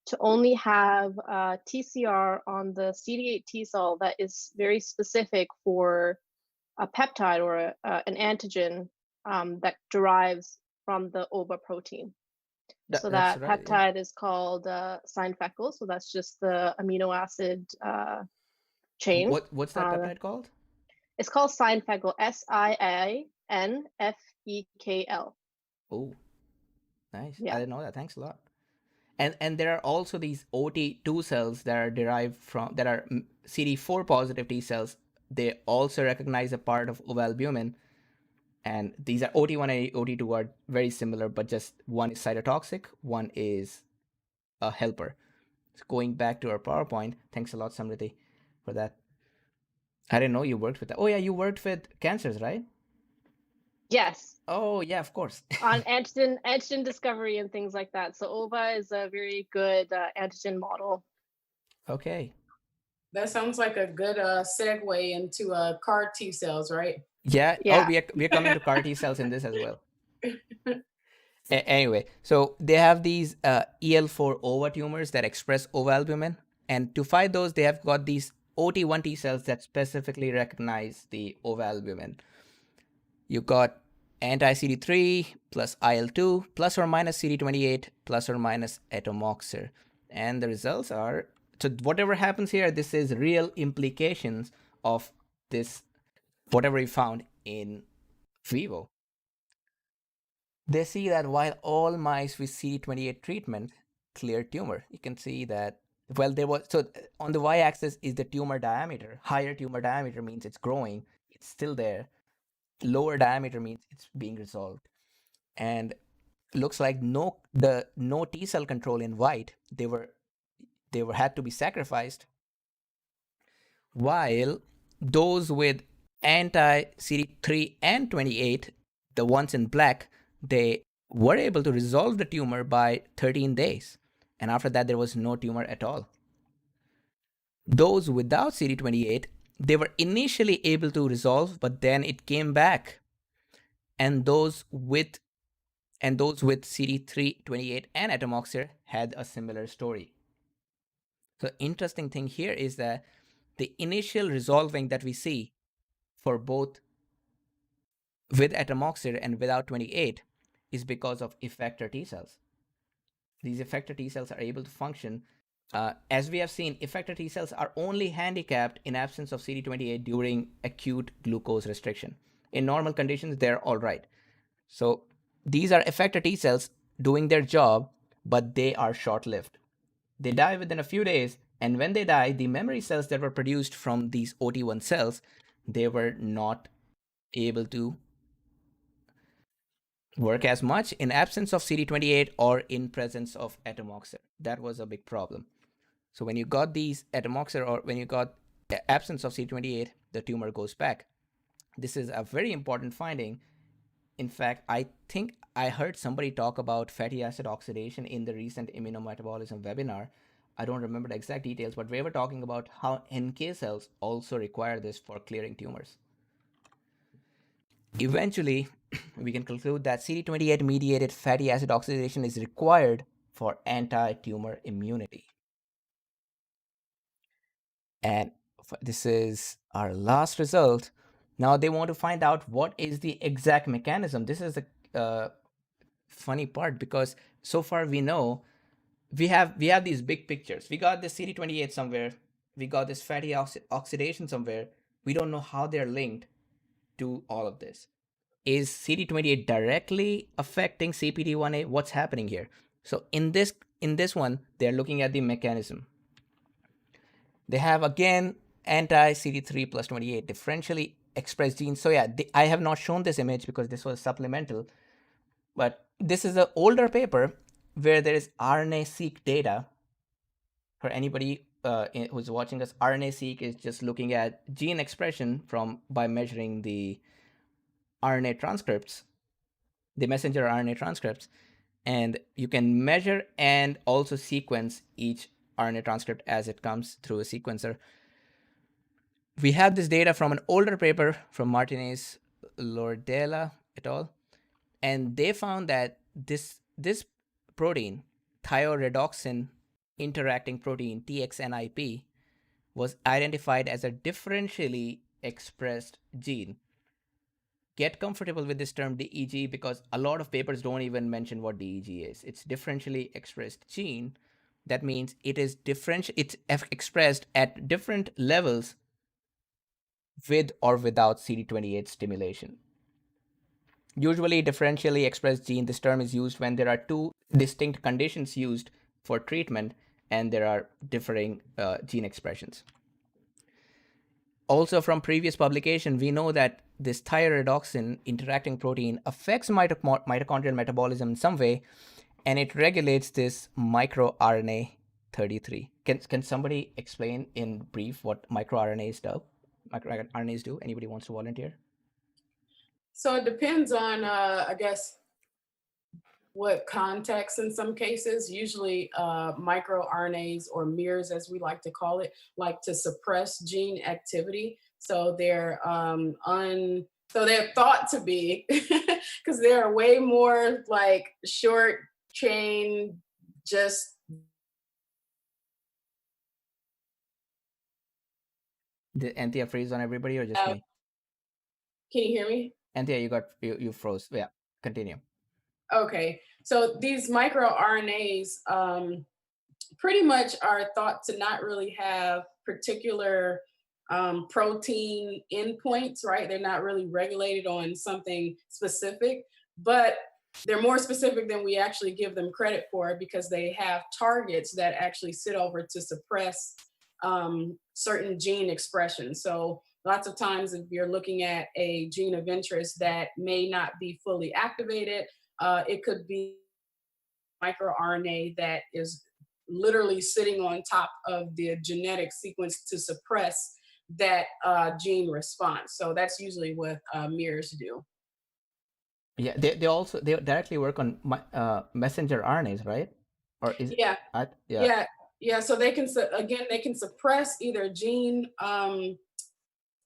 to only have TCR on the CD8 T cell that is very specific for a peptide or an antigen that derives from the OVA protein. So that right, peptide is called Sinfecyl. So that's just the amino acid chain. What's that peptide called? It's called Sinfecyl. SIINFEKL. Oh, nice. Yeah. I didn't know that. Thanks a lot. And there are also these OT2 cells that are derived from, that are CD4 positive T cells. They also recognize a part of ovalbumin. And these are OT1 and OT2 are very similar, but just one is cytotoxic, one is a helper. So going back to our PowerPoint, thanks a lot, Samriti, for that. I didn't know you worked with that. Oh yeah, you worked with cancers, right? Yes, Oh yeah, of course. on antigen discovery and things like that. So OVA is a very good antigen model. Okay. That sounds like a good segue into CAR T cells, right? Yeah. Oh, Yeah. we are coming to CAR T cells in this as well. Anyway, so they have these EL4 ova tumors that express ova albumin, and to fight those, they have got these OT1 T cells that specifically recognize the ova albumin. You got anti-CD3 plus IL2 plus or minus CD28 plus or minus atomoxir, and the results are, so whatever happens here, this is real implications of this, whatever we found in vivo. They see that while all mice with CD28 treatment cleared tumor, you can see that, well, there was, so on the y-axis is the tumor diameter. Higher tumor diameter means it's growing, it's still there. Lower diameter means it's being resolved. And looks like no T cell control in white. They were had to be sacrificed, while those with anti CD3 and 28, the ones in black, they were able to resolve the tumor by 13 days. And after that, there was no tumor at all. Those without CD28, they were initially able to resolve, but then it came back. And those with CD3, 28, and atomoxir had a similar story. The interesting thing here is that the initial resolving that we see for both with atomoxir and without 28 is because of effector T cells. These effector T cells are able to function. As we have seen, effector T cells are only handicapped in absence of CD28 during acute glucose restriction. In normal conditions, they're all right. So these are effector T cells doing their job, but they are short-lived. They die within a few days, and when they die, the memory cells that were produced from these OT1 cells, they were not able to work as much in absence of CD28 or in presence of atomoxir. That was a big problem. So when you got these atomoxir or when you got absence of CD28, the tumor goes back. This is a very important finding. In fact, I think I heard somebody talk about fatty acid oxidation in the recent immunometabolism webinar. I don't remember the exact details, but we were talking about how NK cells also require this for clearing tumors. Eventually, we can conclude that CD28 mediated fatty acid oxidation is required for anti-tumor immunity. And this is our last result. Now they want to find out what is the exact mechanism. This is the funny part, because so far we know we have these big pictures. We got this CD28 somewhere. We got this fatty oxidation somewhere. We don't know how they're linked to all of this. Is CD28 directly affecting CPD1A? What's happening here? So in this one, they're looking at the mechanism. They have again anti-CD3 plus 28 differentially expressed genes. So yeah, I have not shown this image because this was supplemental, but this is an older paper where there is RNA-seq data. For anybody who's watching us, RNA-seq is just looking at gene expression by measuring the RNA transcripts, the messenger RNA transcripts, and you can measure and also sequence each RNA transcript as it comes through a sequencer. We have this data from an older paper from Martinez, Lordella et al., and they found that this protein, thioredoxin interacting protein, TXNIP, was identified as a differentially expressed gene. Get comfortable with this term DEG because a lot of papers don't even mention what DEG is. It's differentially expressed gene. That means it is it's expressed at different levels with or without CD28 stimulation. Usually differentially expressed gene, this term is used when there are two distinct conditions used for treatment and there are differing gene expressions. also from previous publication, we know that this thyroidoxin interacting protein affects mitochondrial metabolism in some way, and it regulates this microRNA 33. Can somebody explain in brief what microRNAs do? MicroRNAs do? Anybody wants to volunteer? So it depends on, I guess, what context in some cases. Usually microRNAs, or mirs as we like to call it, like to suppress gene activity. So they're so they're thought to be, because they're way more like short chain, just Did Anthea freeze on everybody or just me? Can you hear me? Anthea, you froze. Yeah, continue. Okay, so these microRNAs pretty much are thought to not really have particular protein endpoints, right? They're not really regulated on something specific, but they're more specific than we actually give them credit for, because they have targets that actually sit over to suppress certain gene expression. So lots of times if you're looking at a gene of interest that may not be fully activated, it could be microRNA that is literally sitting on top of the genetic sequence to suppress that gene response. So that's usually what mirs do. Yeah, they directly work on messenger RNAs, right? Or is Yeah, yeah. yeah. So they can they can suppress either gene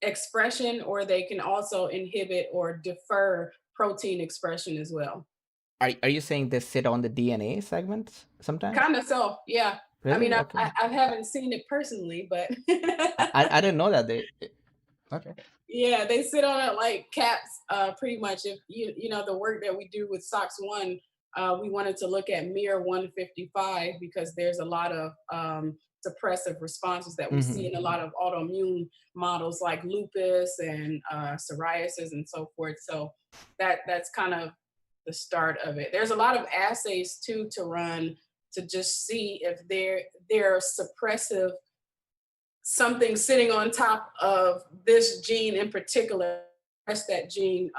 expression, or they can also inhibit or defer protein expression as well. Are you saying they sit on the DNA segments sometimes? Kind of so, yeah. Really? I mean, Okay. I haven't seen it personally, but I didn't know that okay. yeah, they sit on it like cats, pretty much. If you know the work that we do with SOX1, we wanted to look at MIR 155 because there's a lot of suppressive responses that we see in a lot of autoimmune models like lupus and psoriasis and so forth. So that's kind of the start of it. There's a lot of assays too to run to just see if they're suppressive, something sitting on top of this gene in particular, that gene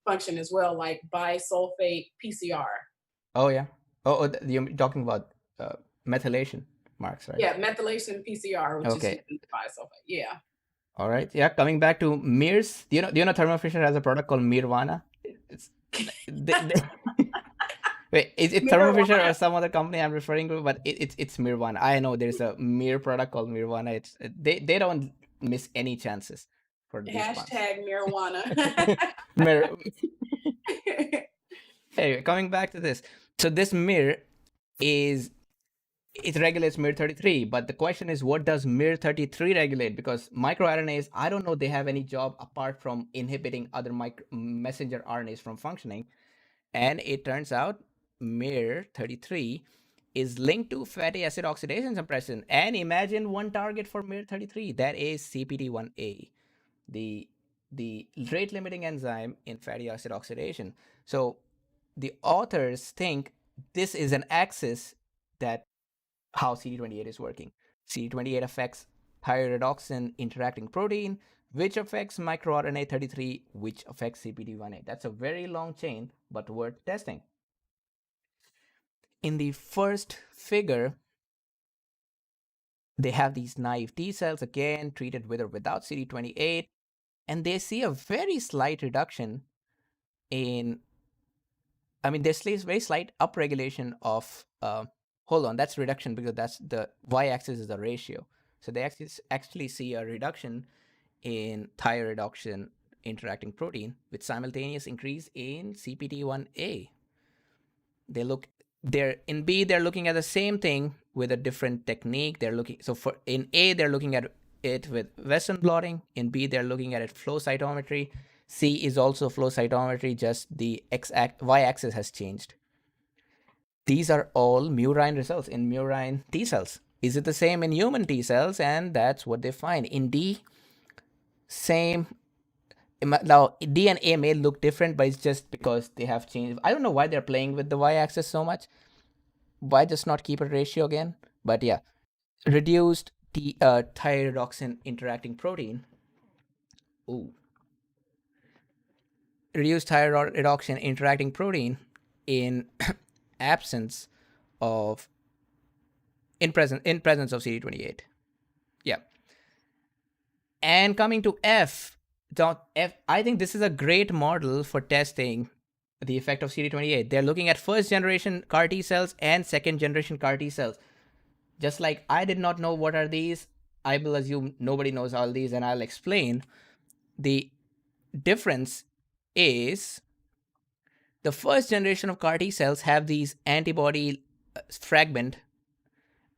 function as well, like bisulfate PCR. Oh yeah. Oh, you're talking about methylation marks, right? Yeah, methylation PCR, which okay. is bisulfate. Yeah. All right. Yeah. Coming back to mirs, do you know Thermo Fisher has a product called Mirvana? It's wait, is it Thermo Fisher or some other company I'm referring to? But it's Mirvana. I know there's a mir product called Mirvana. It's they don't miss any chances for these Hashtag marijuana. Anyway, coming back to this. So this mir it regulates MIR33, but the question is, what does MIR33 regulate? Because microRNAs, I don't know they have any job apart from inhibiting other messenger RNAs from functioning. And it turns out MIR33 is linked to fatty acid oxidation suppression. And imagine one target for MIR33, that is CPD1A, the rate limiting enzyme in fatty acid oxidation. So the authors think this is an axis that how CD28 is working. CD28 affects thyroidoxin interacting protein, which affects microRNA 33, which affects CPD1A. That's a very long chain, but worth testing. In the first figure, they have these naive T cells, again, treated with or without CD28, and they see a very slight reduction in, there's very slight upregulation of, hold on, that's reduction because that's the y-axis is the ratio. So they actually see a reduction in thyroidoxin interacting protein with simultaneous increase in CPD1A. In B, they're looking at the same thing with a different technique. In A, they're looking at it with Western blotting. In B, they're looking at it flow cytometry. C is also flow cytometry, just the y-axis has changed. These are all murine results in murine T cells. Is it the same in human T cells? And that's what they find. In D, same. Now, D and A may look different, but it's just because they have changed. I don't know why they're playing with the y-axis so much. Why just not keep a ratio again? But yeah, reduced thyrodoxin interacting protein Ooh. Reduced thyroid reduction interacting protein in absence of in presence of CD28. Yeah. And coming to F, I think this is a great model for testing the effect of CD28. They're looking at first generation CAR T cells and second generation CAR T cells. Just like I did not know what are these, I will assume nobody knows all these, and I'll explain. The difference is the first generation of CAR T cells have these antibody fragment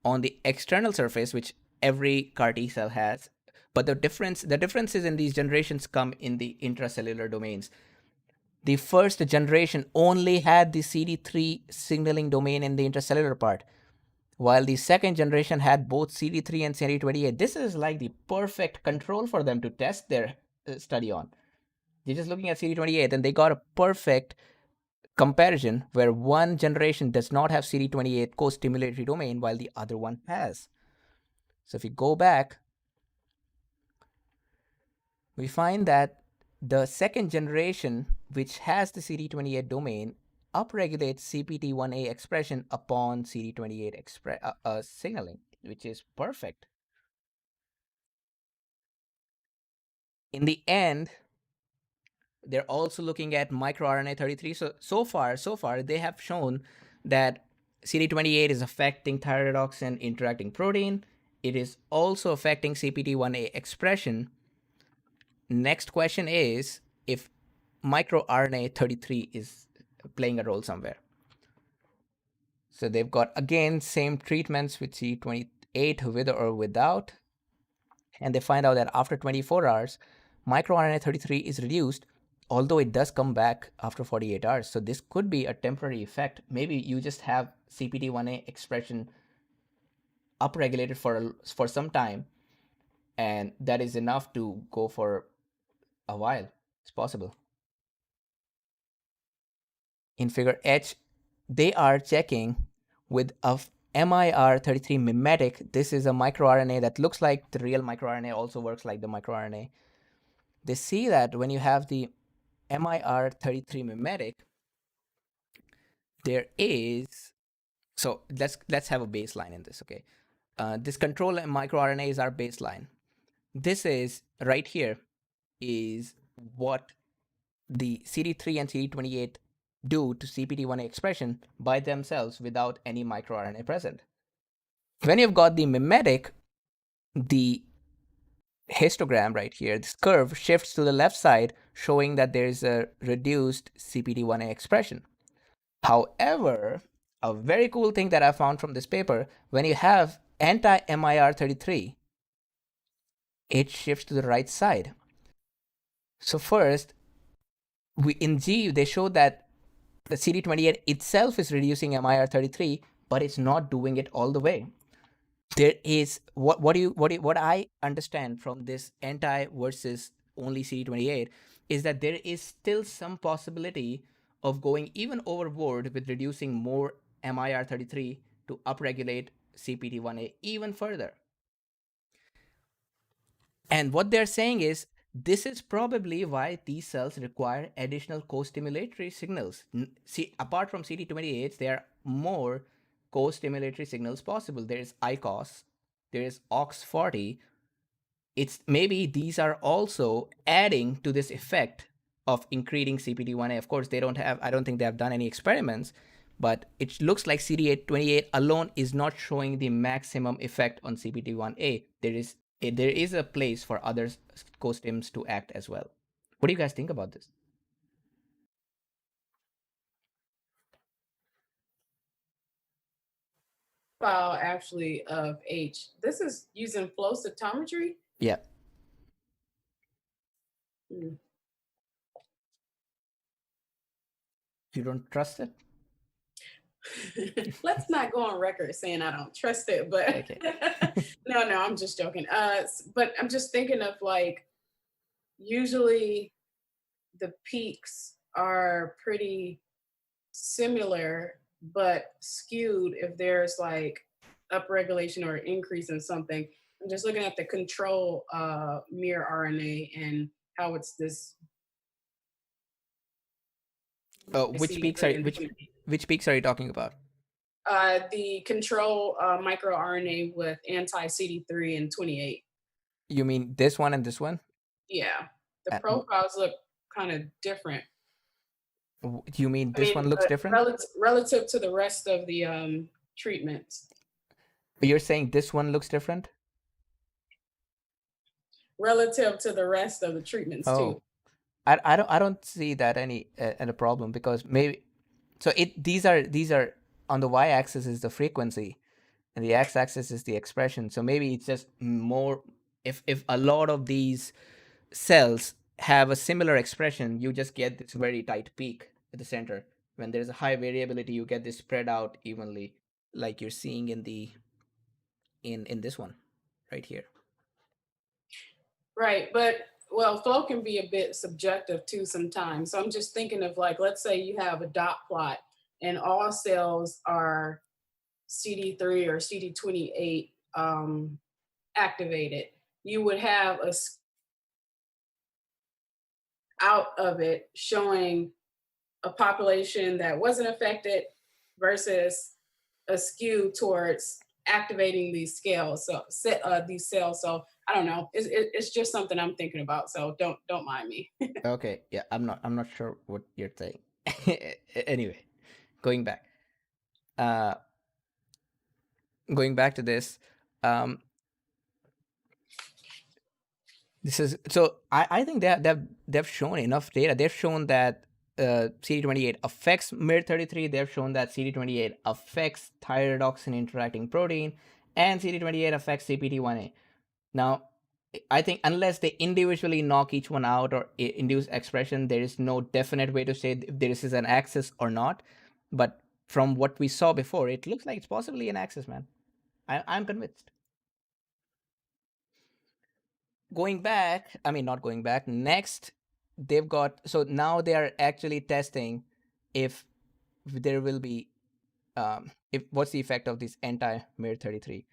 on the external surface, which every CAR T cell has. But the differences in these generations come in the intracellular domains. The first generation only had the CD3 signaling domain in the intracellular part, while the second generation had both CD3 and CD28. This is like the perfect control for them to test their study on. They're just looking at CD28 and they got a perfect comparison where one generation does not have CD28 co-stimulatory domain while the other one has. So if you go back, we find that the second generation, which has the CD28 domain, upregulates CPT1A expression upon CD28 signaling, which is perfect. In the end, they're also looking at microRNA 33. So far, they have shown that CD28 is affecting thyroidoxin interacting protein. It is also affecting CPT1A expression. Next question is if microRNA 33 is playing a role somewhere. So they've got, again, same treatments with CD28 with or without. And they find out that after 24 hours, microRNA 33 is reduced, although it does come back after 48 hours. So this could be a temporary effect. Maybe you just have CPT1A expression upregulated for some time, and that is enough to go for a while. It's possible. In figure H, they are checking with a MIR33 mimetic. This is a microRNA that looks like the real microRNA, also works like the microRNA. They see that when you have the MIR33 mimetic, there is, so let's have a baseline in this, okay? This control microRNA is our baseline. This is right here is what the CD3 and CD28 do to CPT1A expression by themselves without any microRNA present. When you've got the mimetic, the histogram right here, this curve shifts to the left side, showing that there is a reduced CPT1A expression. However, a very cool thing that I found from this paper, when you have anti-MIR33, it shifts to the right side. So first, in G, they showed that the CD28 itself is reducing MIR33, but it's not doing it all the way. There is what I understand from this anti versus only CD28 is that there is still some possibility of going even overboard with reducing more MIR33 to upregulate CPT1A even further. And what they're saying is this is probably why these cells require additional co-stimulatory signals. See, apart from CD28s, there are more co-stimulatory signals possible. There is ICOS, there is OX40. It's maybe these are also adding to this effect of increasing CPT1A. Of course, I don't think they have done any experiments, but it looks like CD28 alone is not showing the maximum effect on CPT1A. There is a place for other co-stims to act as well. What do you guys think about this? File actually of H. This is using flow cytometry. Yeah. You don't trust it? Let's not go on record saying I don't trust it, but Okay. no, I'm just joking. But I'm just thinking of like, usually the peaks are pretty similar, but skewed if there's like upregulation or increase in something. I'm just looking at the control mirror RNA and how it's this Which peaks are CD3 and which peaks are you talking about? the control microRNA with anti CD3 and 28. You mean this one and this one? Yeah, the Uh, profiles look kind of different. you mean I this mean, one looks different? relative to the rest of the treatments, You're saying this one looks different? relative to the rest of the treatments too. Oh, I don't see that any a problem, because maybe so it these are on the y-axis is the frequency and the x-axis is the expression. So maybe it's just more, if a lot of these cells have a similar expression, you just get this very tight peak at the center. When there's a high variability, you get this spread out evenly, like you're seeing in the in this one right here. Right, but well, flow can be a bit subjective too sometimes. So I'm just thinking of like, let's say you have a dot plot and all cells are CD3 or CD28 activated. You would have a out of it showing a population that wasn't affected versus a skew towards activating these scales, so these cells. So I don't know. It's just something I'm thinking about. So don't mind me. Okay, yeah, I'm not sure what you're saying. Anyway, going back, uh, going back to this, um, this is so I think they've shown enough data. They've shown that CD28 affects MIR33. They've shown that CD28 affects thyroidoxin interacting protein, and CD28 affects CPT1A. Now, I think unless they individually knock each one out or induce expression, there is no definite way to say if this is an axis or not. But from what we saw before, it looks like it's possibly an axis, man. I'm convinced. Going back, I mean, not going back, next, they've got, so now they are actually testing if there will be, if what's the effect of this anti-MIR33.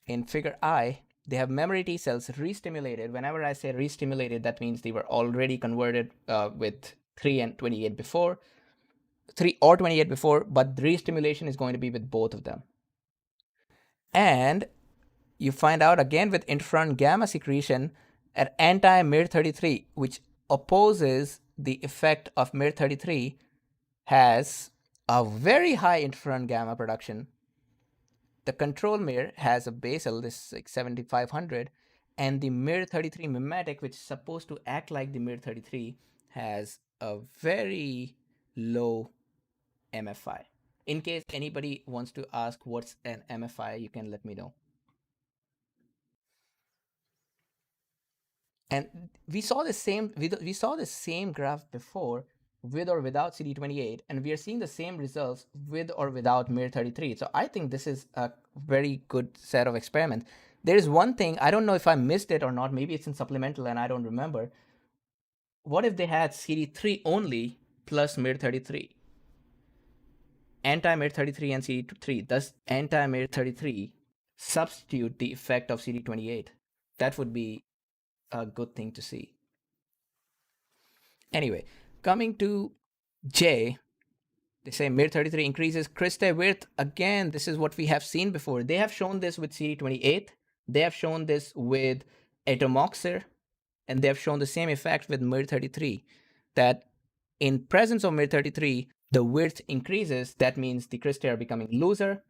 In figure I, they have memory T cells re-stimulated. Whenever I say re-stimulated, that means they were already converted with 3 and 28 before, 3 or 28 before, but the re-stimulation is going to be with both of them. And you find out again with interferon gamma secretion at anti-MIR33, which opposes the effect of MIR33, has a very high interferon gamma production. The control MIR has a basal, this is like 7500, and the MIR33 mimetic, which is supposed to act like the MIR33, has a very low MFI. In case anybody wants to ask what's an MFI, you can let me know. And we saw the same graph before with or without CD28, and we are seeing the same results with or without MIR33. So I think this is a very good set of experiments. There is one thing, I don't know if I missed it or not, maybe it's in supplemental and I don't remember. What if they had CD3 only plus MIR33? Anti-MIR33 and CD3, does anti-MIR33 substitute the effect of CD28? That would be a good thing to see. Anyway, coming to J, they say MIR33 increases crystal width. Again, this is what we have seen before. They have shown this with CD28. They have shown this with atomoxir, and they have shown the same effect with MIR33, that in presence of MIR33, the width increases. That means the crystal are becoming looser,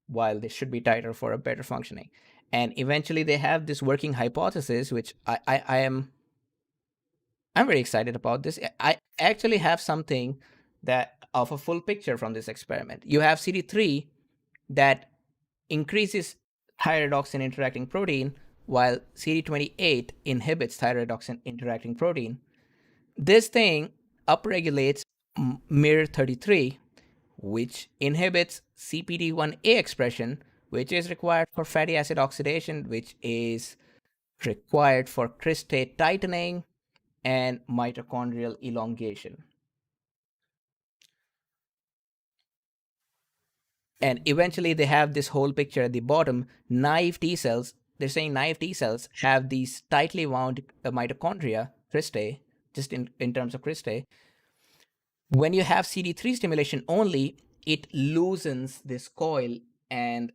while they should be tighter for a better functioning. And eventually they have this working hypothesis, which I'm very excited about this. I actually have something that of a full picture from this experiment. You have CD3 that increases thyroidoxin interacting protein, while CD28 inhibits thyroidoxin interacting protein. This thing upregulates MIR33, which inhibits CPD1A expression, which is required for fatty acid oxidation, which is required for cristae tightening and mitochondrial elongation. And eventually they have this whole picture at the bottom. Naive T cells they're saying naive T cells have these tightly wound mitochondria, cristae, just in terms of cristae. When you have CD3 stimulation only, it loosens this coil and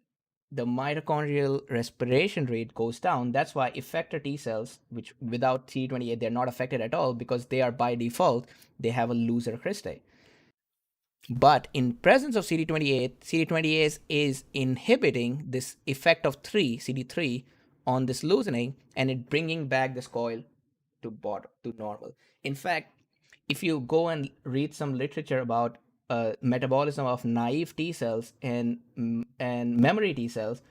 the mitochondrial respiration rate goes down. That's why effector T cells, which without CD28, they're not affected at all because they are by default, they have a looser cristae. But in presence of CD28, CD28 is inhibiting this effect of 3, CD3, on this loosening, and it bringing back this coil to normal. In fact, if you go and read some literature about metabolism of naive T cells and memory T cells,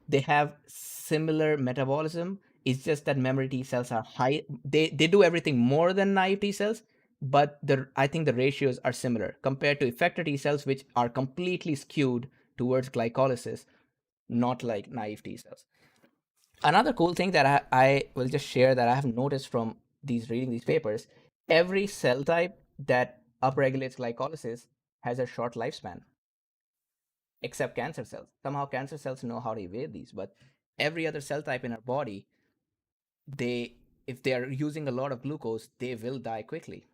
they have similar metabolism. It's just that memory T cells are high. They do everything more than naive T cells, but I think the ratios are similar compared to effector T cells, which are completely skewed towards glycolysis, not like naive T cells. Another cool thing that I will just share that I have noticed from reading these papers, every cell type that upregulates glycolysis has a short lifespan, except cancer cells. Somehow cancer cells know how to evade these, but every other cell type in our body, they if they are using a lot of glucose, they will die quickly.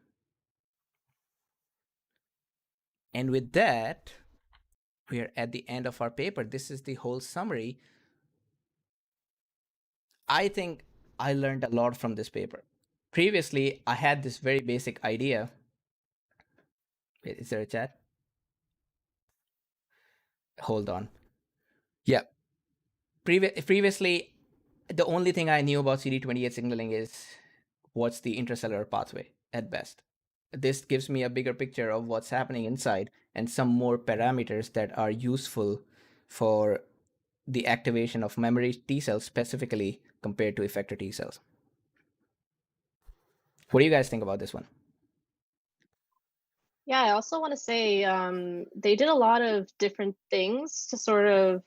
And with that, we are at the end of our paper. This is the whole summary. I think I learned a lot from this paper. Previously, I had this very basic idea. Wait, is there a chat? Hold on. Yeah. Previously, the only thing I knew about CD28 signaling is what's the intracellular pathway at best. This gives me a bigger picture of what's happening inside and some more parameters that are useful for the activation of memory T cells specifically compared to effector T cells. What do you guys think about this one? Yeah, I also want to say they did a lot of different things to sort of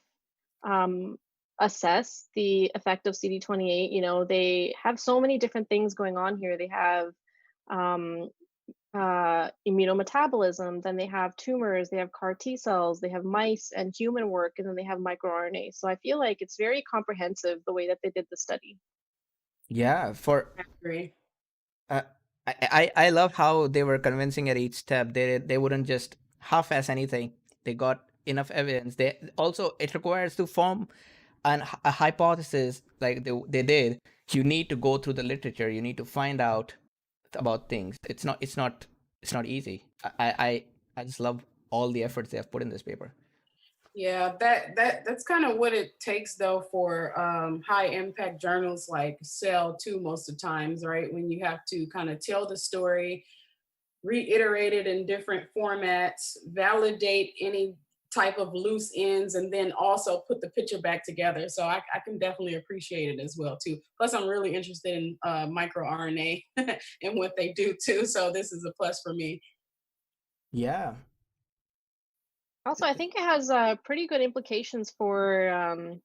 assess the effect of CD28. You know, they have so many different things going on here. They have immunometabolism, then they have tumors, they have CAR T cells, they have mice and human work, and then they have microRNA. So I feel like it's very comprehensive the way that they did the study. Yeah, for I agree. uh, I love how they were convincing at each step. They wouldn't just half-ass anything. They got enough evidence. They also, it requires to form a hypothesis like they did. You need to go through the literature. You need to find out about things. It's not easy. I just love all the efforts they have put in this paper. Yeah, that's kind of what it takes though for high impact journals like Cell too most of the times, right? When you have to kind of tell the story, reiterate it in different formats, validate any type of loose ends, and then also put the picture back together. So I can definitely appreciate it as well too. Plus, I'm really interested in microRNA and what they do too. So this is a plus for me. Yeah. Also, I think it has pretty good implications for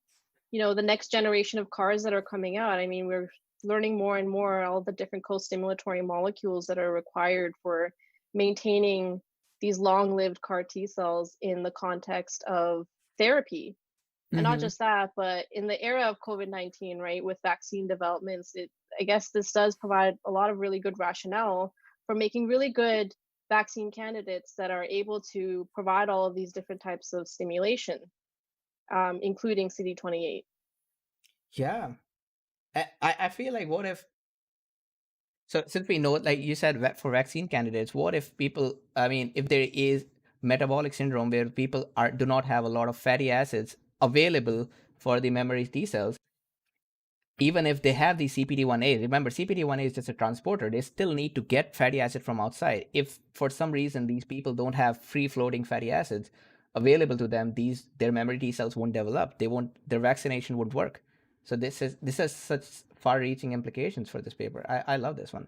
you know, the next generation of cars that are coming out. I mean, we're learning more and more all the different co-stimulatory molecules that are required for maintaining these long-lived CAR T cells in the context of therapy. And not just that, but in the era of COVID-19, right, with vaccine developments, I guess this does provide a lot of really good rationale for making really good vaccine candidates that are able to provide all of these different types of stimulation, including CD28. Yeah. I feel like, what if, so since we know, like you said, for vaccine candidates, what if people, I mean, if there is metabolic syndrome where people do not have a lot of fatty acids available for the memory T cells, even if they have the CPD1A, remember CPD1A is just a transporter, they still need to get fatty acid from outside. If for some reason these people don't have free floating fatty acids available to them, their memory T cells won't develop. Their vaccination won't work. So this has such far-reaching implications for this paper. I love this one.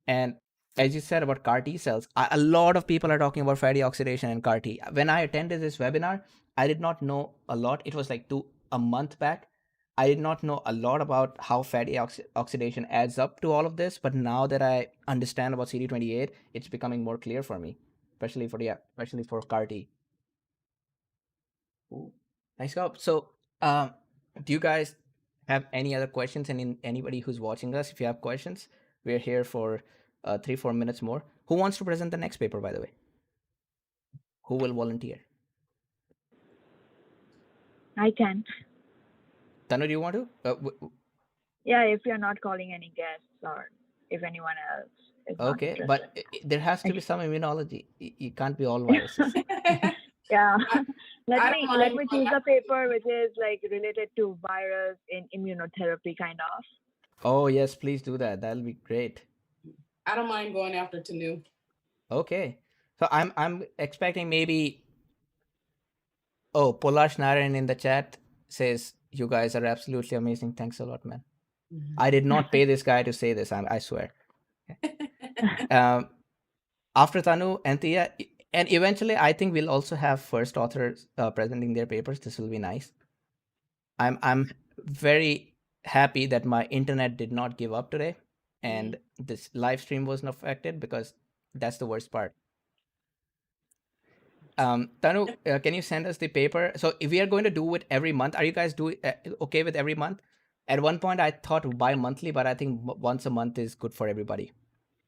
And as you said about CAR T cells, a lot of people are talking about fatty oxidation and CAR T. When I attended this webinar, I did not know a lot. It was like a month back. I did not know a lot about how fatty oxidation adds up to all of this. But now that I understand about CD28, it's becoming more clear for me, especially for CAR T. Ooh, nice job. So, do you guys have any other questions, and anybody who's watching us, if you have questions, we're here for 3-4 minutes more. Who wants to present the next paper, by the way? Who will volunteer? I can. Tanu, do you want to? Yeah, if you're not calling any guests or if anyone else is not Okay, interested. but there has to be some immunology. You can't be all viruses. Yeah. I let don't me mind choose a paper which is like related to virus in immunotherapy kind of. Oh yes, please do that. That'll be great. I don't mind going after Tanu. Okay, so I'm expecting maybe. Oh, Polar Narayan in the chat says you guys are absolutely amazing. Thanks a lot, man. I did not pay this guy to say this. I swear. After Tanu and Tia, and eventually I think we'll also have first authors presenting their papers. This will be nice. I'm very happy that my internet did not give up today, and this live stream wasn't affected, because that's the worst part. Tanu, can you send us the paper? So if we are going to do it every month, are you guys okay with every month? At one point, I thought bi-monthly, but I think once a month is good for everybody.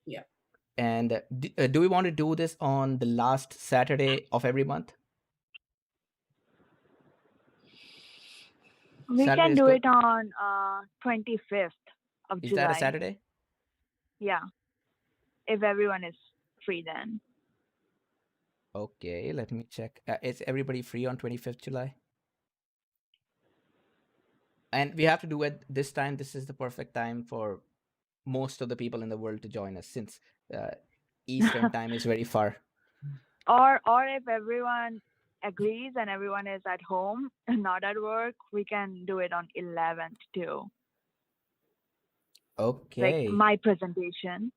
Yeah. And do we want to do this on the last Saturday of every month? We Saturday can is do good? it on 25th of Is July. that a Saturday? Yeah. If everyone is free then. Okay, let me check. Is everybody free on 25th July? And we have to do it this time. This is the perfect time for most of the people in the world to join us, since Eastern time is very far. Or if everyone agrees and everyone is at home and not at work, we can do it on 11th too. Okay. Like my presentation.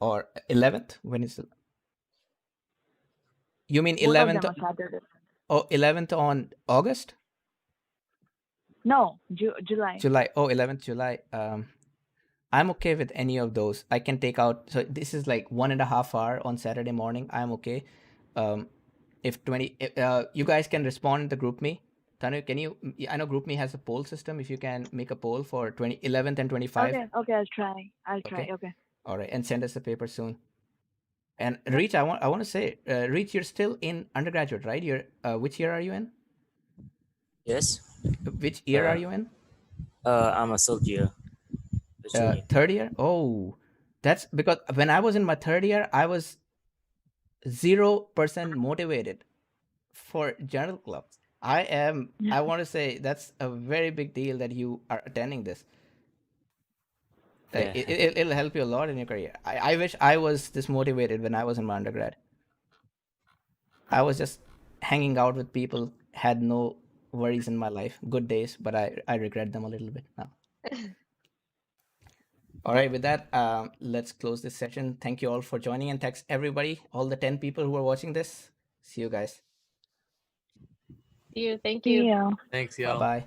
Or 11th? When is it? You mean Both of 11th? them are Saturday. Oh, 11th on August? No, July. July. Oh, 11th July. I'm okay with any of those. I can take out. So this is like 1.5 hour on Saturday morning. I'm okay. If you guys can respond in the group me. Tanu, can you? I know group me has a poll system. If you can make a poll for 11th and 25. Okay, I'll try. Okay. All right, and send us the paper soon. And Reach, I want to say, Reach, you're still in undergraduate, right? You're which year are you in? Yes. Which year are you in? I'm a soldier. Third year? Oh, that's because when I was in my third year, I was 0% motivated for journal club. I want to say that's a very big deal that you are attending this. Yeah. It'll help you a lot in your career. I wish I was this motivated when I was in my undergrad. I was just hanging out with people, had no worries in my life. Good days, but I regret them a little bit now. All right, with that, let's close this session. Thank you all for joining, and thanks everybody, all the 10 people who are watching this. See you guys. See you. Thank you. Yeah. Thanks, y'all. Bye-bye.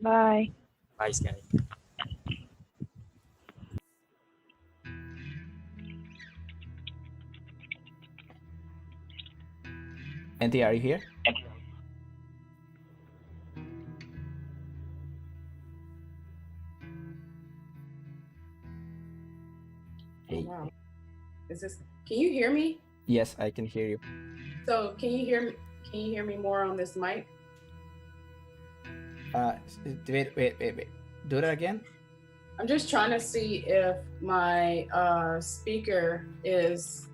Bye. Bye, guys. Anthony, are you here? Oh, wow. Can you hear me? Yes, I can hear you. So can you hear me more on this mic? Wait. Do that again. I'm just trying to see if my speaker is